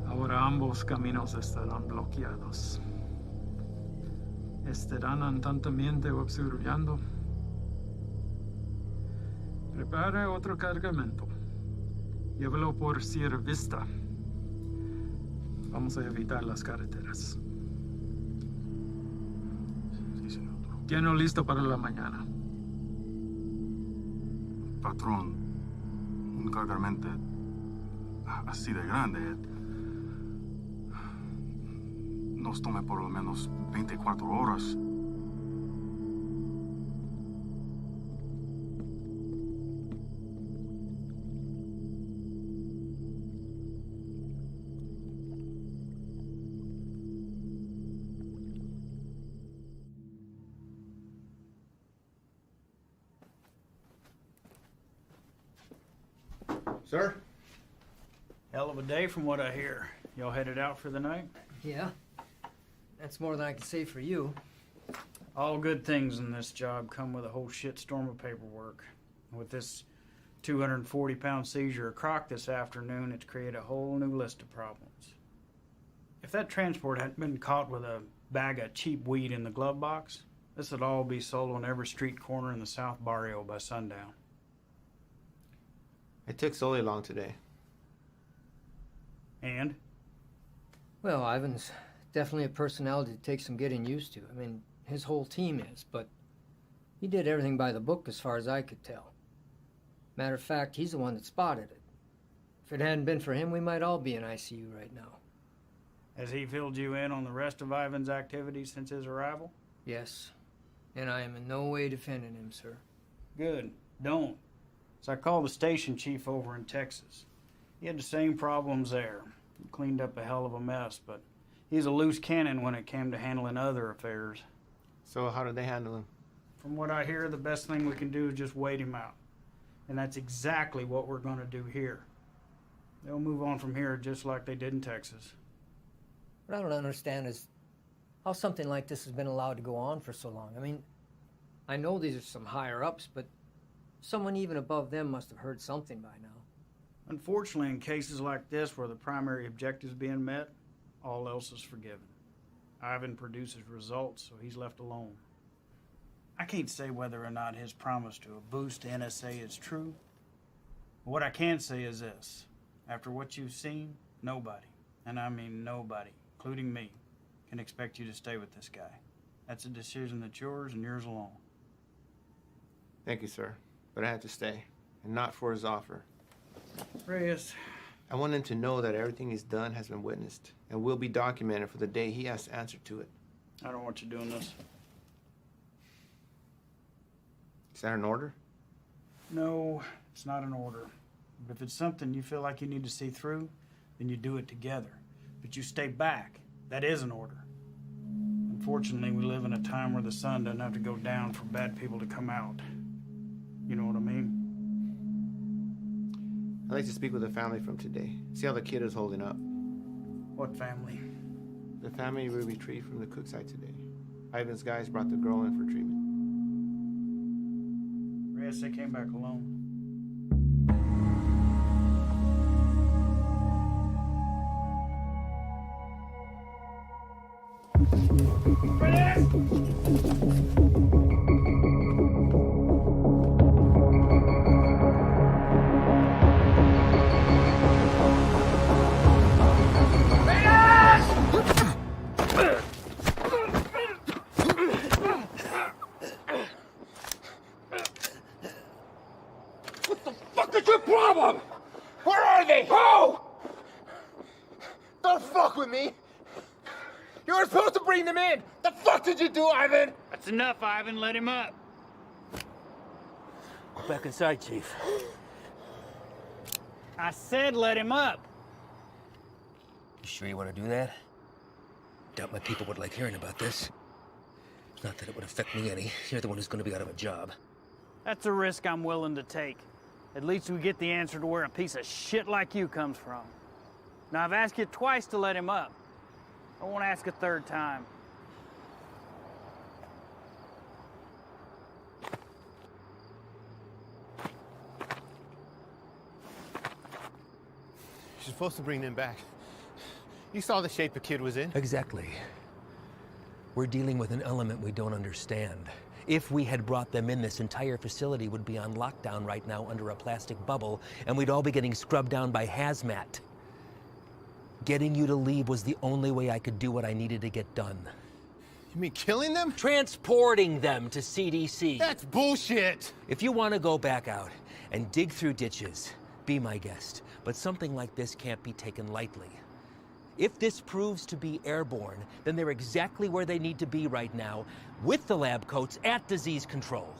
Ahora ambos caminos estarán bloqueados. Estarán atentamente observando. Prepare otro cargamento. Llévelo por Sierra Vista. Vamos a evitar las carreteras. Sí, señor. Tiene listo para la mañana. Patrón, un cargamento así de grande nos tome por lo menos 24 horas. Sir? Hell of a day from what I hear. Y'all headed out for the night? Yeah. That's more than I can say for you. All good things in this job come with a whole shitstorm of paperwork. With this 240-pound seizure of croc this afternoon, it's created a whole new list of problems. If that transport hadn't been caught with a bag of cheap weed in the glove box, this would all be sold on every street corner in the South Barrio by sundown. It took Sully long today. And? Well, Ivan's definitely a personality that takes some getting used to. I mean, his whole team is, but he did everything by the book as far as I could tell. Matter of fact, he's the one that spotted it. If it hadn't been for him, we might all be in ICU right now. Has he filled you in on the rest of Ivan's activities since his arrival? Yes. And I am in no way defending him, sir. Good. Don't. So I called the station chief over in Texas. He had the same problems there. He cleaned up a hell of a mess, but he's a loose cannon when it came to handling other affairs. So how did they handle him? From what I hear, the best thing we can do is just wait him out. And that's exactly what we're going to do here. They'll move on from here just like they did in Texas. What I don't understand is how something like this has been allowed to go on for so long. I mean, I know these are some higher-ups, but someone even above them must have heard something by now. Unfortunately, in cases like this where the primary objective is being met, all else is forgiven. Ivan produces results, so he's left alone. I can't say whether or not his promise to a boost to NSA is true. But what I can say is this. After what you've seen, nobody, and I mean nobody, including me, can expect you to stay with this guy. That's a decision that's yours and yours alone. Thank you, sir. But I had to stay, and not for his offer. Reyes. I want him to know that everything he's done has been witnessed and will be documented for the day he has to answer to it. I don't want you doing this. Is that an order? No, it's not an order. But if it's something you feel like you need to see through, then you do it together. But you stay back. That is an order. Unfortunately, we live in a time where the sun doesn't have to go down for bad people to come out. You know what I mean? I'd like to speak with the family from today. See how the kid is holding up. What family? The family we retrieved from the cook site today. Ivan's guys brought the girl in for treatment. Reyes, they came back alone. What the fuck is your problem? Where are they? Who? Don't fuck with me! You were supposed to bring them in! The fuck did you do, Ivan? That's enough, Ivan. Let him up. Go back inside, Chief. I said let him up. You sure you want to do that? Doubt my people would like hearing about this. Not that it would affect me any. You're the one who's going to be out of a job. That's a risk I'm willing to take. At least we get the answer to where a piece of shit like you comes from. Now, I've asked you twice to let him up. I won't ask a third time. You're supposed to bring them back. You saw the shape the kid was in. Exactly. We're dealing with an element we don't understand. If we had brought them in, this entire facility would be on lockdown right now under a plastic bubble, and we'd all be getting scrubbed down by hazmat. Getting you to leave was the only way I could do what I needed to get done. You mean killing them? Transporting them to CDC. That's bullshit! If you want to go back out and dig through ditches, be my guest. But something like this can't be taken lightly. If this proves to be airborne, then they're exactly where they need to be right now, with the lab coats at disease control.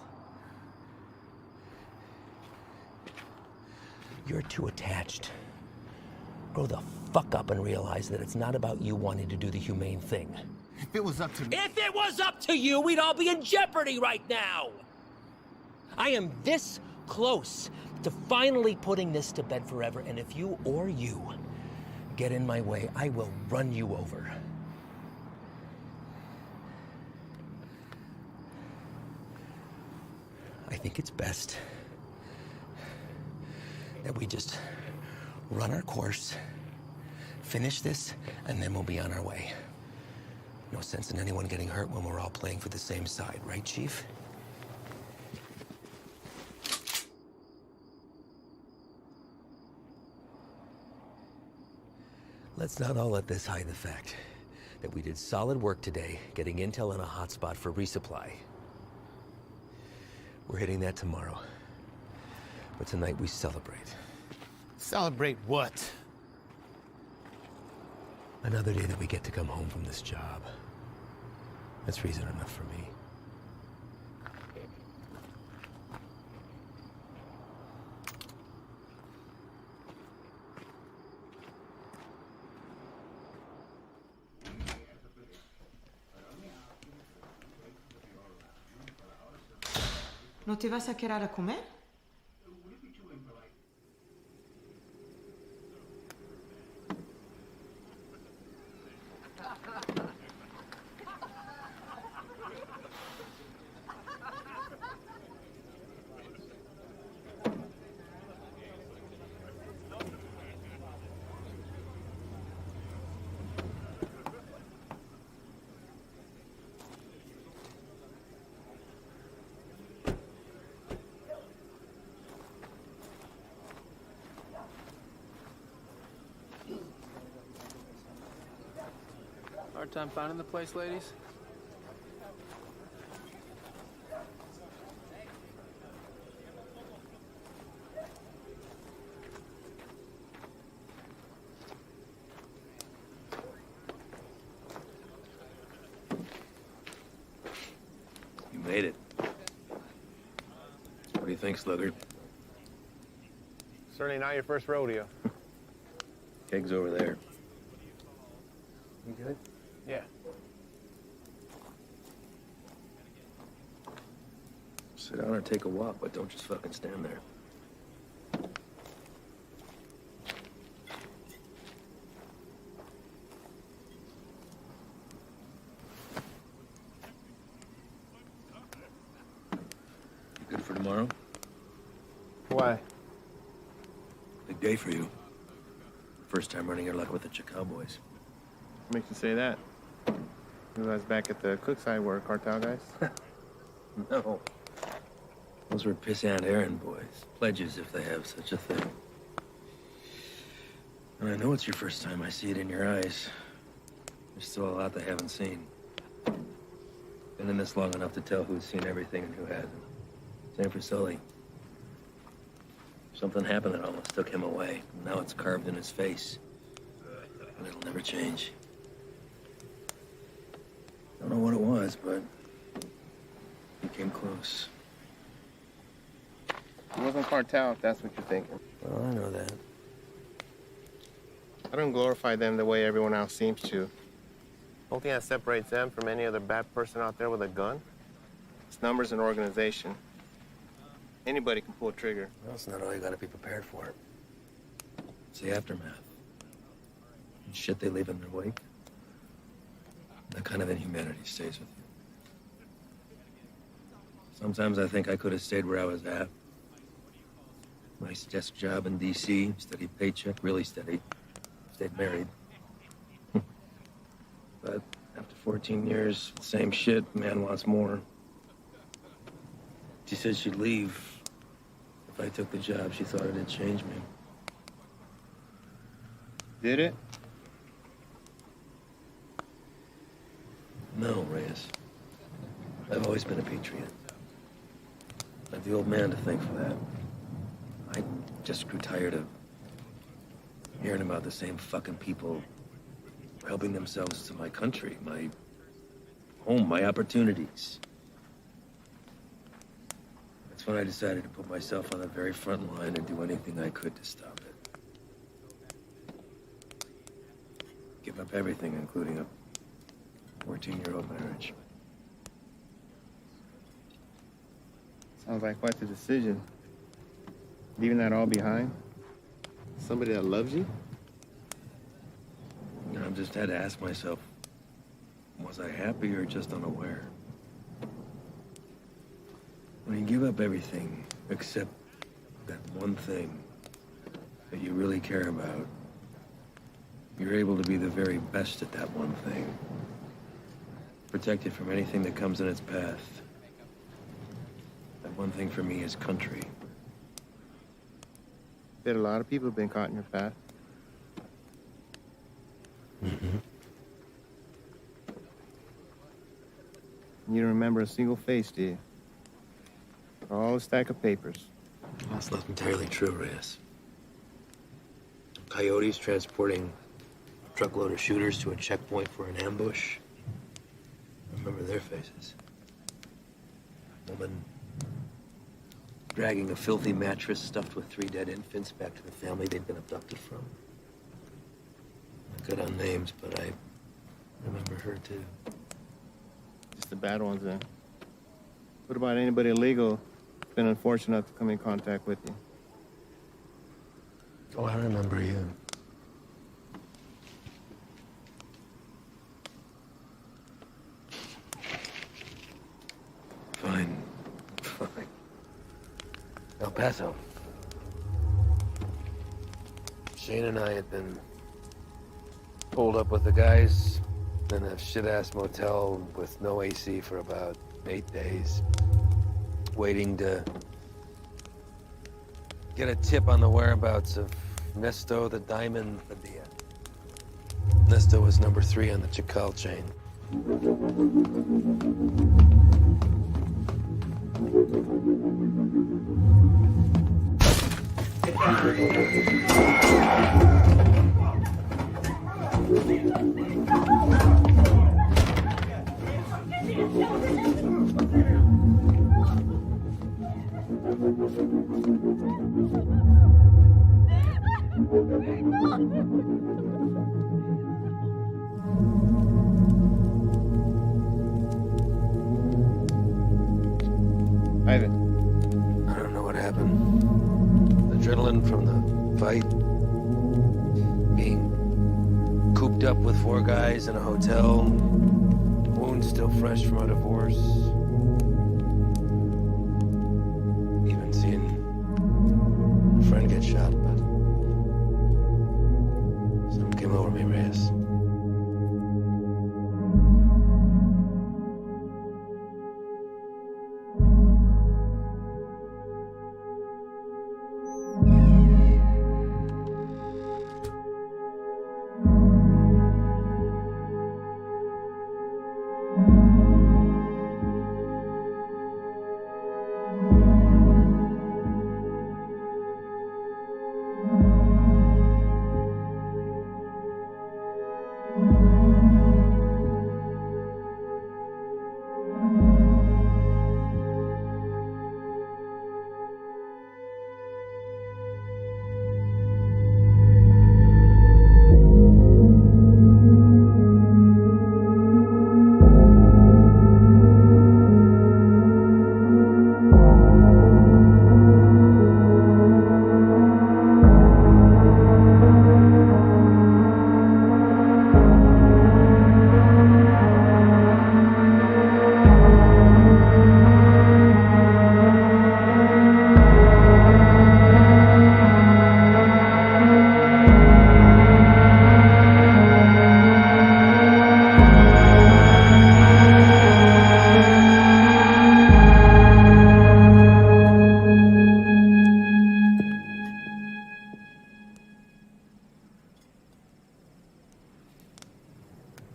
You're too attached. Grow the fuck up and realize that it's not about you wanting to do the humane thing. If it was up to me... If it was up to you, we'd all be in jeopardy right now! I am this close to finally putting this to bed forever, and if you get in my way, I will run you over. I think it's best that we just run our course, finish this, and then we'll be on our way. No sense in anyone getting hurt when we're all playing for the same side, right, Chief? Let's not all let this hide the fact that we did solid work today getting intel on a hotspot for resupply. We're hitting that tomorrow. But tonight we celebrate. Celebrate what? Another day that we get to come home from this job. That's reason enough for me. ¿No te vas a quedar a comer? Hard time finding the place, ladies? You made it. What do you think, Sluggard? Certainly not your first rodeo. Keg's over there. You good? Yeah. Sit down or take a walk, but don't just fucking stand there. You good for tomorrow? Why? Big day for you. First time running your luck with the Cowboys. What makes you say that? You guys back at the Cookside were cartel guys? No. Those were pissant errand boys. Pledges, if they have such a thing. And I know it's your first time. I see it in your eyes. There's still a lot they haven't seen. Been in this long enough to tell who's seen everything and who hasn't. Same for Sully. Something happened that almost took him away. And now it's carved in his face. And it'll never change. Don't know what it was, but he came close. It wasn't cartel, if that's what you're thinking. Well, I know that. I don't glorify them the way everyone else seems to. The only thing that separates them from any other bad person out there with a gun, it's numbers and organization. Anybody can pull a trigger. Well, it's not all you gotta be prepared for. It's the aftermath. And shit they leave in their wake. That kind of inhumanity stays with you. Sometimes I think I could have stayed where I was at. Nice desk job in D.C., steady paycheck, really steady. Stayed married. But after 14 years, same shit, man wants more. She said she'd leave if I took the job. She thought it'd change me. Did it? No, Reyes. I've always been a patriot. I have the old man to thank for that. I just grew tired of hearing about the same fucking people helping themselves to my country, my home, my opportunities. That's when I decided to put myself on the very front line and do anything I could to stop it. Give up everything, including a 14-year-old marriage. Sounds like quite the decision. Leaving that all behind? Somebody that loves you? You know, I've just had to ask myself, was I happy or just unaware? When you give up everything except that one thing that you really care about, you're able to be the very best at that one thing. Protected from anything that comes in its path. That one thing for me is country. Bet a lot of people have been caught in your path. Mm-hmm. You don't remember a single face, do you? All a stack of papers. That's not entirely true, Reyes. Coyotes transporting a truckload of shooters to a checkpoint for an ambush. I remember their faces. A woman dragging a filthy mattress stuffed with 3 dead infants back to the family they'd been abducted from. I cut on names, but I remember her too. Just the bad ones, then. What about anybody illegal who's been unfortunate enough to come in contact with you? Oh, I remember you. Fine. El Paso. Shane and I had been holed up with the guys in a shit-ass motel with no AC for about 8 days, waiting to get a tip on the whereabouts of Nesto the Diamond Padilla. Nesto was number 3 on the Chacal chain. Ivan. I don't know what happened. Adrenaline from the fight. Being cooped up with 4 guys in a hotel. Wounds still fresh from a divorce. Even seeing a friend get shot, but something came over me, Reyes.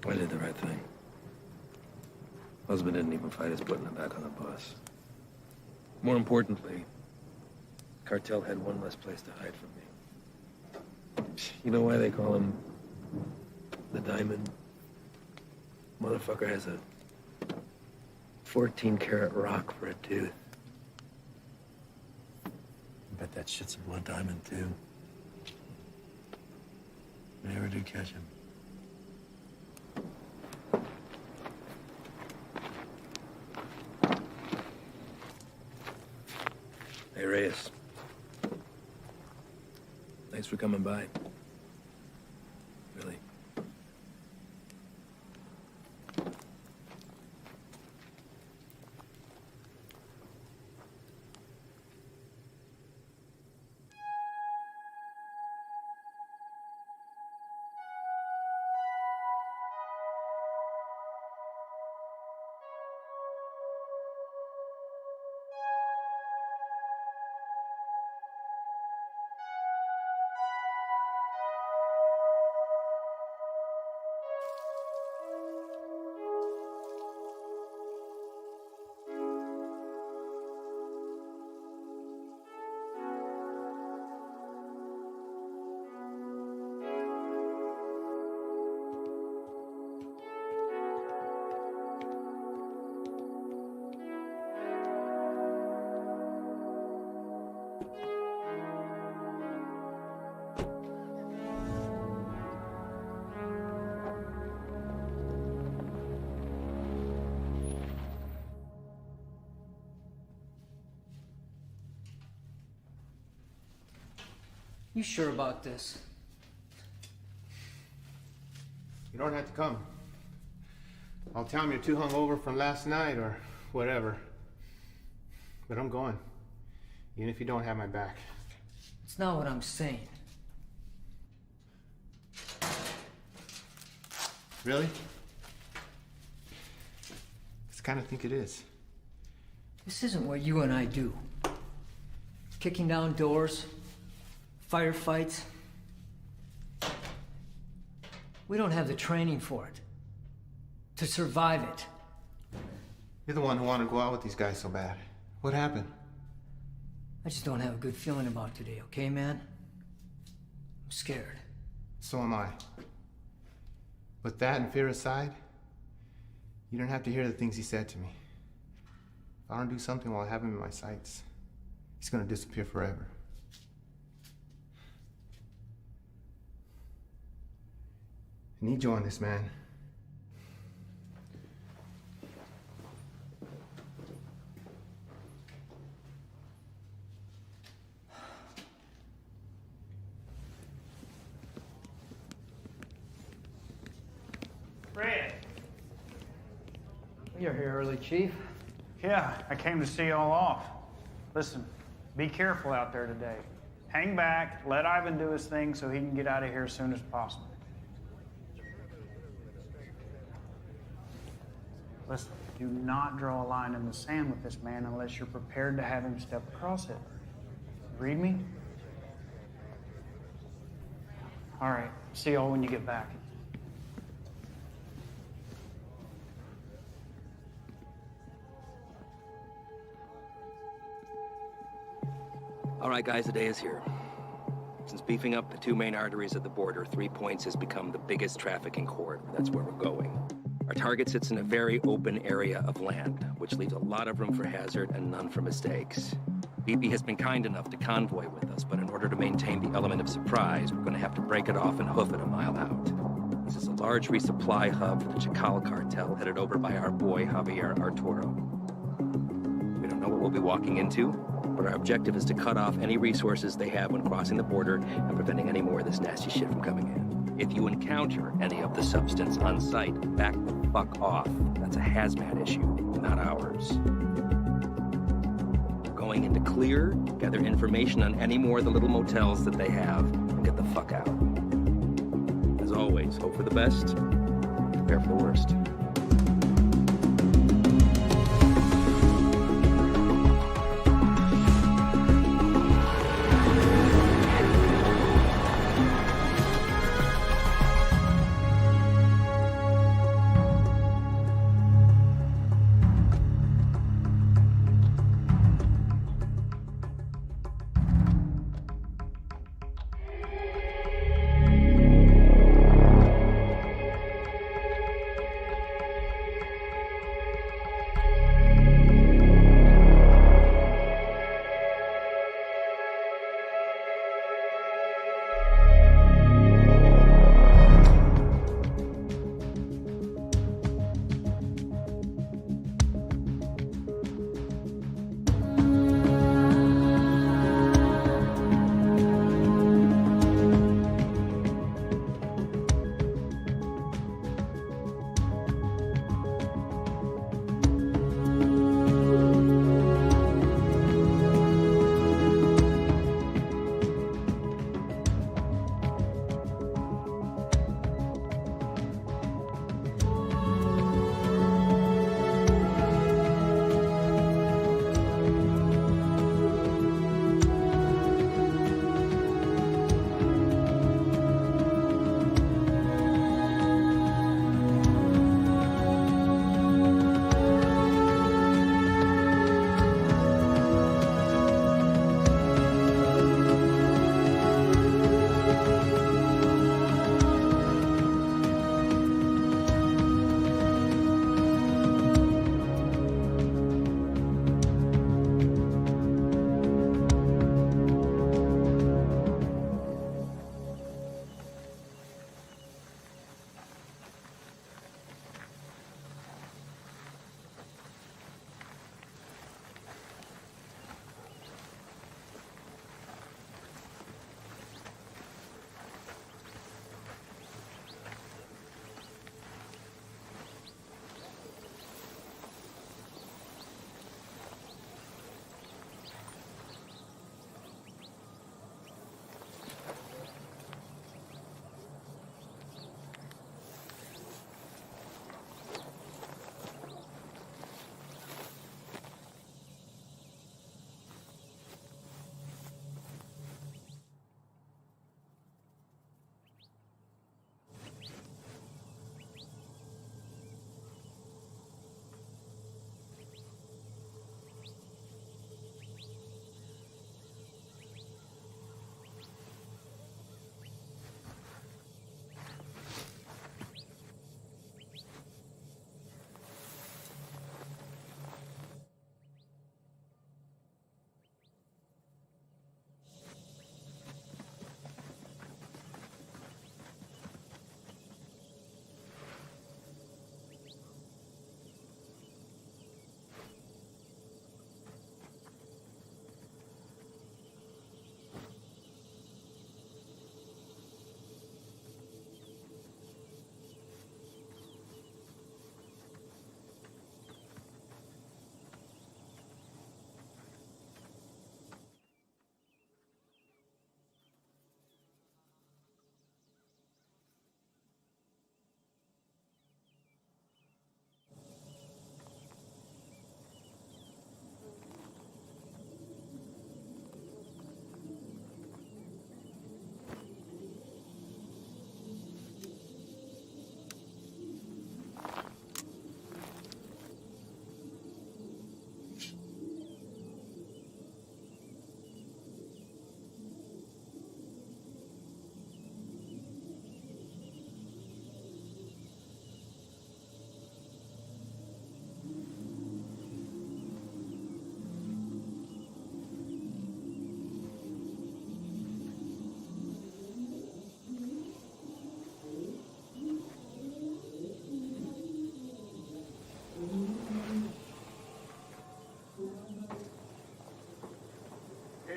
I did the right thing. Husband didn't even fight his putting him back on the bus. More importantly, cartel had one less place to hide from me. You know why they call him the Diamond? Motherfucker has a 14-karat rock for a tooth. I bet that shit's a blood diamond, too. I never did catch him. Hey, Reyes. Thanks for coming by. Really. You sure about this? You don't have to come. I'll tell him you're too hungover from last night or whatever. But I'm going. Even if you don't have my back. It's not what I'm saying. Really? I kind of think it is. This isn't what you and I do. Kicking down doors, firefights. We don't have the training for it. To survive it. You're the one who wanted to go out with these guys so bad. What happened? I just don't have a good feeling about today, okay, man? I'm scared. So am I. With that and fear aside, you don't have to hear the things he said to me. If I don't do something while I have him in my sights, he's gonna disappear forever. I need you on this, man. Fred. You're here early, Chief. Yeah, I came to see y'all off. Listen, be careful out there today. Hang back, let Ivan do his thing so he can get out of here as soon as possible. Listen, do not draw a line in the sand with this man unless you're prepared to have him step across it. Read me? All right, see y'all when you get back. All right, guys, the day is here. Since beefing up the two main arteries of the border, 3 Points has become the biggest trafficking corridor. That's where we're going. Our target sits in a very open area of land, which leaves a lot of room for hazard and none for mistakes. BP has been kind enough to convoy with us, but in order to maintain the element of surprise, we're going to have to break it off and hoof it a mile out. This is a large resupply hub for the Chacal cartel, headed over by our boy, Javier Arturo. We don't know what we'll be walking into, but our objective is to cut off any resources they have when crossing the border and preventing any more of this nasty shit from coming in. If you encounter any of the substance on site, back the fuck off. That's a hazmat issue, not ours. We're going into clear, gather information on any more of the little motels that they have, and get the fuck out. As always, hope for the best, prepare for the worst.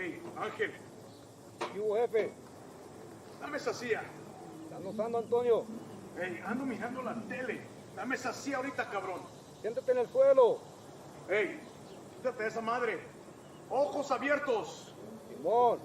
Hey, Ángel. ¿Qué hubo, jefe? Dame esa silla. ¿Estás notando, Antonio? Hey, ando mirando la tele. Dame esa silla ahorita, cabrón. Siéntate en el suelo. Hey, quítate de esa madre. Ojos abiertos. Simón.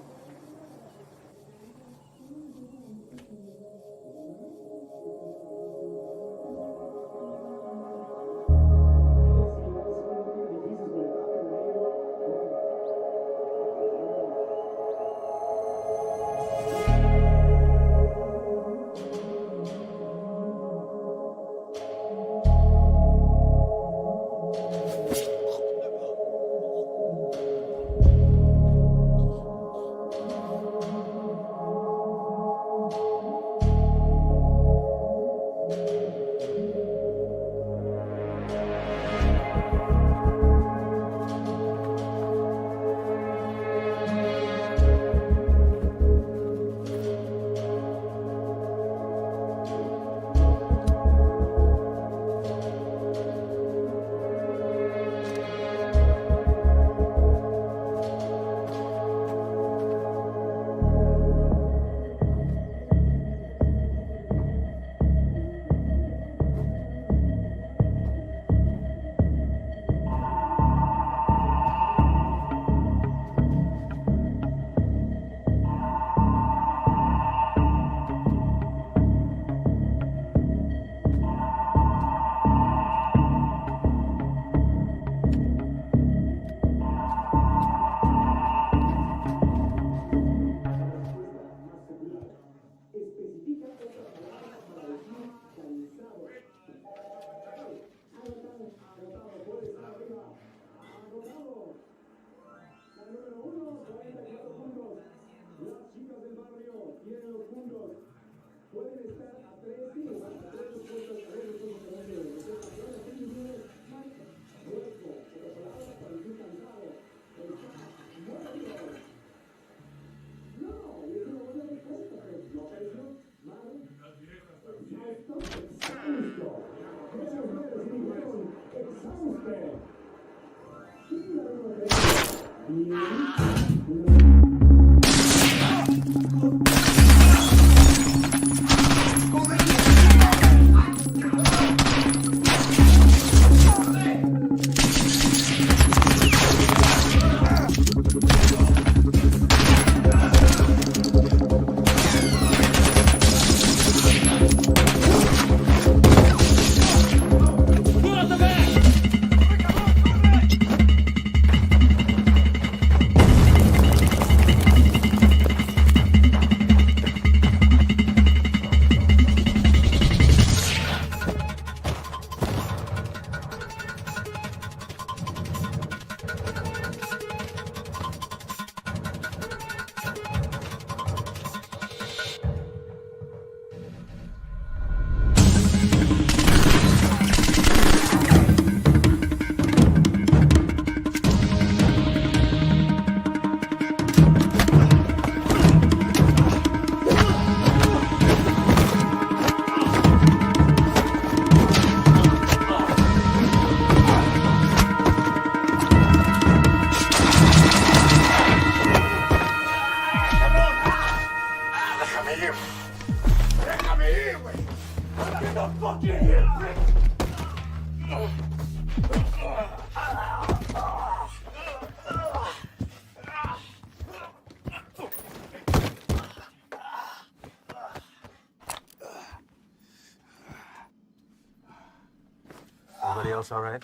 Everybody else all right?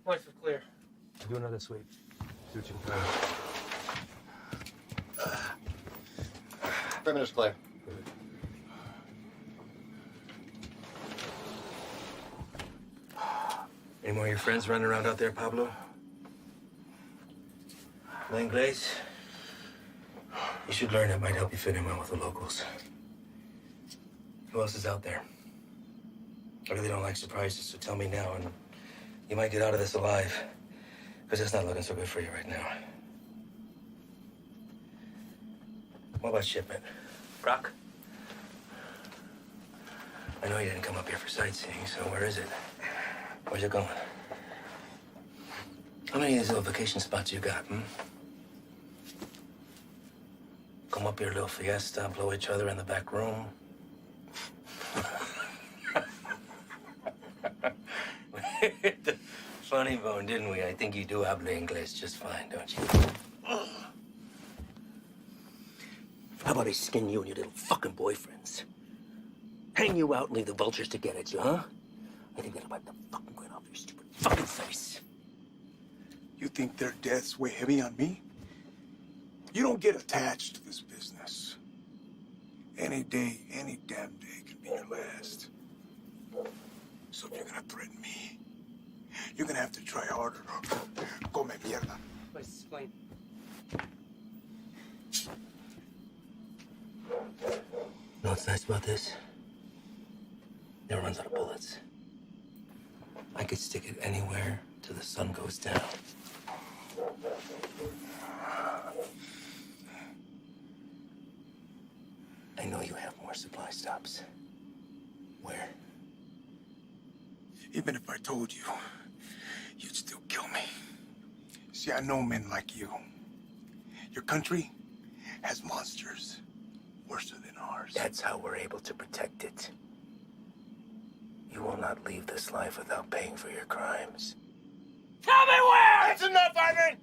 Voice is clear. Do another sweep. See what you can find. Perimeter's clear. Any more of your friends running around out there, Pablo? No Inglés? You should learn. It might help you fit in well with the locals. Who else is out there? I really don't like surprises, so tell me now, and you might get out of this alive. Because it's not looking so good for you right now. What about shipment? Brock? I know you didn't come up here for sightseeing, so where is it? Where's it going? How many of these little vacation spots you got, come up here, little fiesta, blow each other in the back room. Funny bone, didn't we? I think you do habla English just fine, don't you? How about I skin you and your little fucking boyfriends? Hang you out and leave the vultures to get at you, huh? I think that'll wipe the fucking grin off your stupid fucking face. You think their deaths weigh heavy on me? You don't get attached to this business. Any day, any damn day can be your last. So if you're gonna threaten me, you're gonna have to try harder. Come mierda. Please explain. You know what's nice about this? It runs out of bullets. I could stick it anywhere till the sun goes down. I know you have more supply stops. Where? Even if I told you, you'd still kill me. See, I know men like you. Your country has monsters worse than ours. That's how we're able to protect it. You will not leave this life without paying for your crimes. Tell me where! That's enough, Ivan!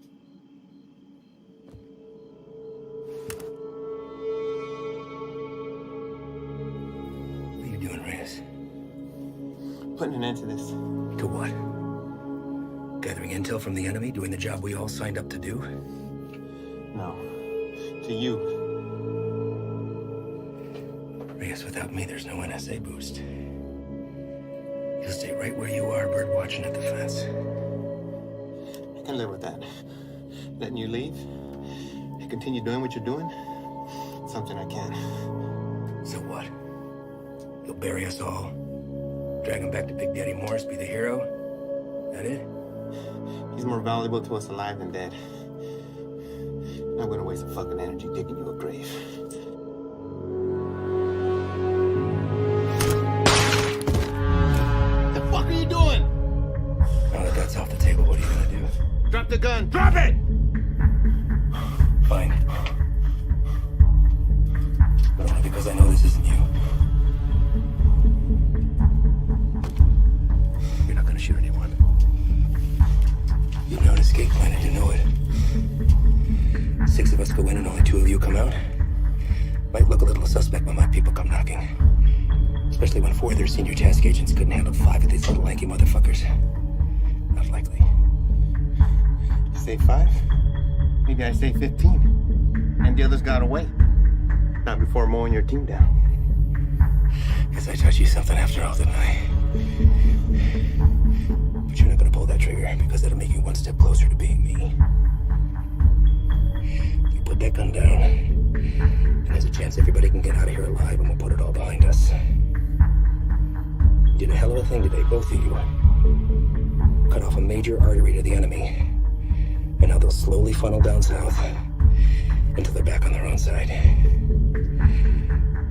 What are you doing, Reyes? Putting an end to this. To what? Gathering intel from the enemy, doing the job we all signed up to do? No. To you. Reyes, without me, there's no NSA boost. You'll stay right where you are, bird watching at the fence. I can live with that. Letting you leave and continue doing what you're doing, something I can. So what? You'll bury us all, drag him back to Big Daddy Morris, be the hero? That it? He's more valuable to us alive than dead. I'm gonna waste a fucking energy digging you a grave. The fuck are you doing? Now that that's off the table, what are you gonna do? Drop the gun. Drop it! Fine. But only because I know this isn't you. You're not gonna shoot anyone. You have no escape plan and you know it. 6 of us go in and only 2 of you come out. Might look a little suspect when my people come knocking. Especially when 4 of their senior task agents couldn't handle 5 of these little lanky motherfuckers. Not likely. Say 5? Maybe I say 15. And the others got away. Not before mowing your team down. Guess I taught you something after all, didn't I? But you're not gonna pull that trigger because that'll make you one step closer to being me. You put that gun down, and there's a chance everybody can get out of here alive and we'll put it all behind us. You did a hell of a thing today, both of you. Cut off a major artery to the enemy. And now they'll slowly funnel down south until they're back on their own side.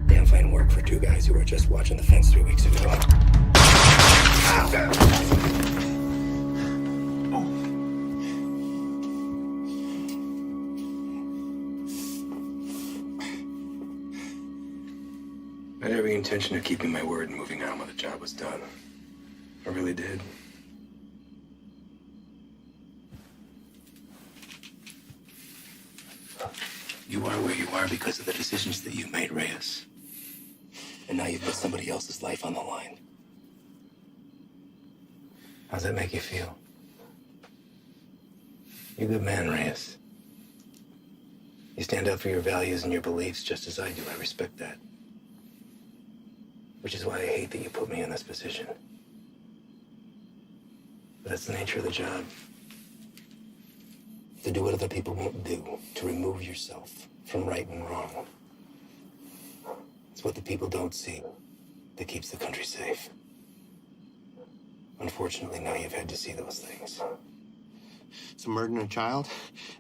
Damn fine work for 2 guys who were just watching the fence 3 weeks ago. I had every intention of keeping my word and moving on when the job was done. I really did. You are where you are because of the decisions that you made, Reyes. And now you've put somebody else's life on the line. How's that make you feel? You're a good man, Reyes. You stand up for your values and your beliefs just as I do. I respect that. Which is why I hate that you put me in this position. But that's the nature of the job. To do what other people won't do, to remove yourself from right and wrong. It's what the people don't see that keeps the country safe. Unfortunately, now you've had to see those things. So murdering a child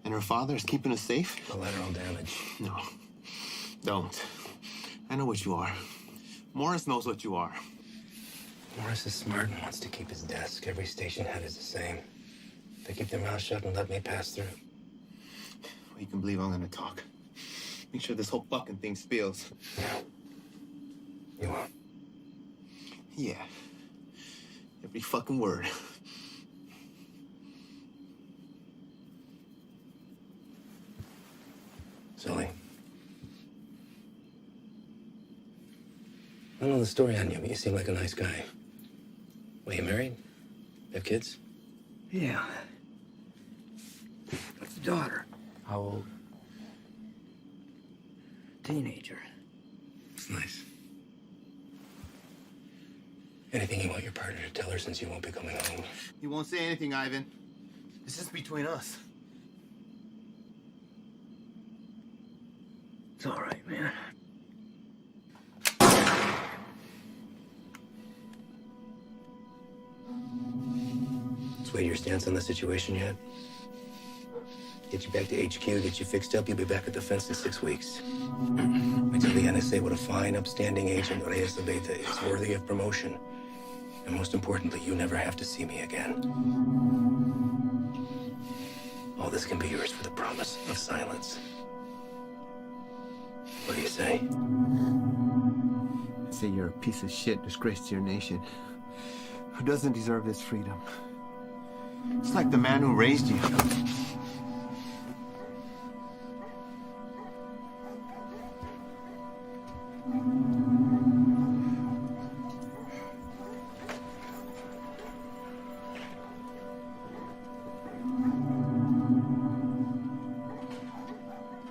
and her father is keeping us safe? Collateral damage. No. Don't. I know what you are. Morris knows what you are. Morris is smart and wants to keep his desk. Every station head is the same. They keep their mouth shut and let me pass through. Well, you can believe I'm gonna talk. Make sure this whole fucking thing spills. You won't. Yeah. Every fucking word. Sully. I don't know the story on you, but you seem like a nice guy. Well, you married? Have kids? Yeah. That's a daughter. How old? Teenager. It's nice. Anything you want your partner to tell her since you won't be coming home? You won't say anything, Ivan. This is between us. It's all right, man. Sway your stance on the situation yet? Get you back to HQ, get you fixed up, you'll be back at the fence in 6 weeks. I tell the NSA what a fine, upstanding agent Reyes Abeta is, worthy of promotion. And most importantly, you never have to see me again. All this can be yours for the promise of silence. What do you say? I say you're a piece of shit, disgrace to your nation. Who doesn't deserve this freedom? It's like the man who raised you.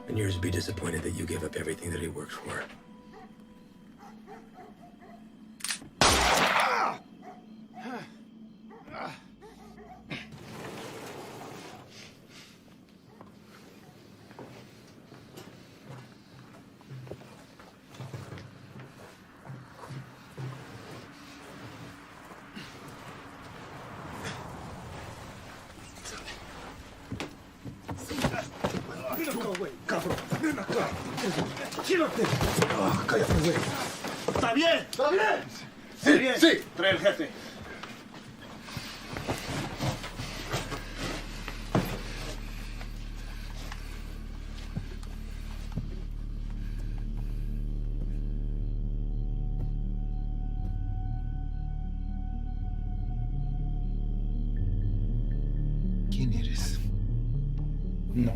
And yours would be disappointed that you gave up everything that he worked for. ¿Está bien? ¿Está bien? Sí, bien. sí. Trae el jefe. ¿Quién eres? No.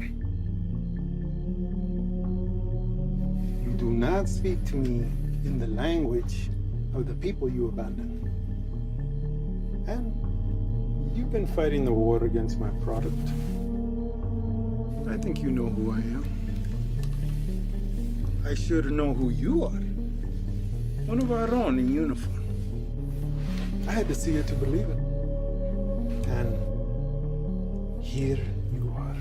Do not speak to me in the language of the people you abandoned. And you've been fighting the war against my product. I think you know who I am. I should know who you are. One of our own in uniform. I had to see it to believe it. And here you are.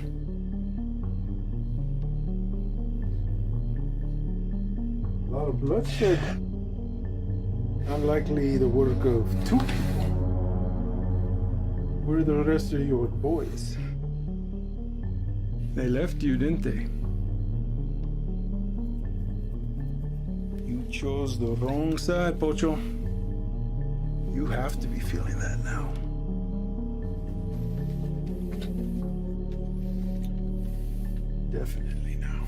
A lot of bloodshed. Unlikely the work of two people. Where are the rest of your boys? They left you, didn't they? You chose the wrong side, Pocho. You have to be feeling that now. Definitely now.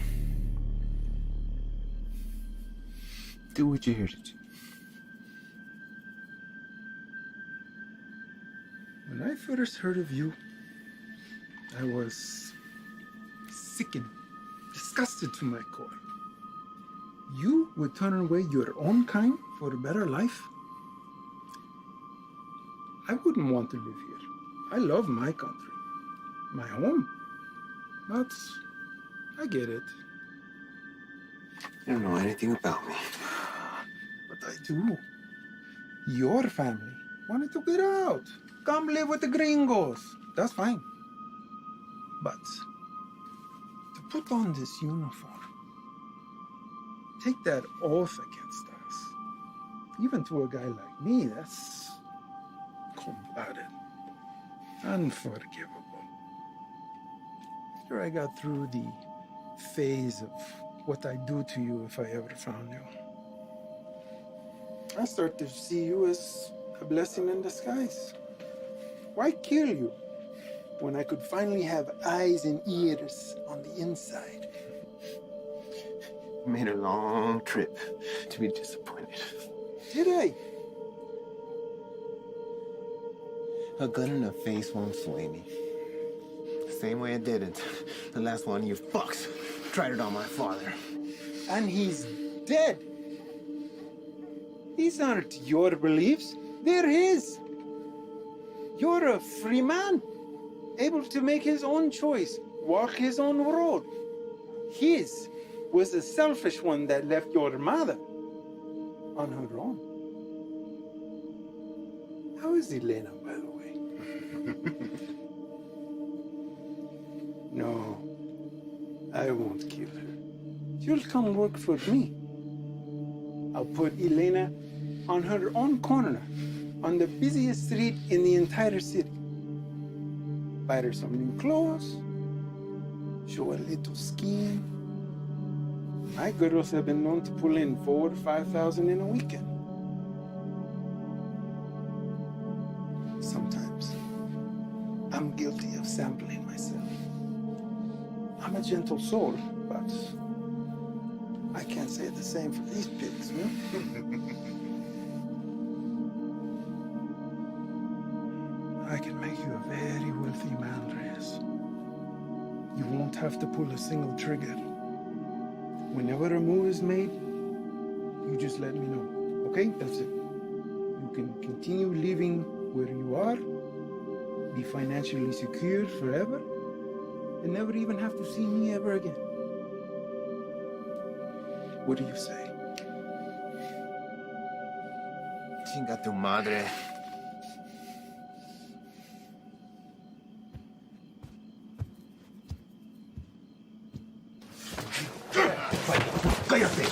Do what you're here to do. When I first heard of you, I was sickened, disgusted to my core. You would turn away your own kind for a better life? I wouldn't want to live here. I love my country, my home. But I get it. You don't know anything about me. But I do. Your family wanted to get out. Come live with the gringos. That's fine. But to put on this uniform, take that oath against us, even to a guy like me, that's cold-blooded, unforgivable. After I got through the phase of what I'd do to you if I ever found you, I start to see you as a blessing in disguise. Why kill you when I could finally have eyes and ears on the inside? made a long trip to be disappointed. Did I? A gun in the face won't sway me. The same way it didn't. The last one you fucks tried it on my father. And he's dead. These aren't your beliefs, they're his. You're a free man, able to make his own choice, walk his own road. His was the selfish one that left your mother on her own. How is Elena, by the way? No, I won't kill her. She'll come work for me. I'll put Elena on her own corner, on the busiest street in the entire city. Buy her some new clothes, show a little skin. My girls have been known to pull in 4,000 to 5,000 in a weekend. Sometimes I'm guilty of sampling myself. I'm a gentle soul, but I can't say the same for these pigs, no? I can make you a very wealthy man, Reyes. You won't have to pull a single trigger. Whenever a move is made, you just let me know, okay? That's it. You can continue living where you are, be financially secure forever, and never even have to see me ever again. What do you say? Chinga tu madre. ¡Cállate!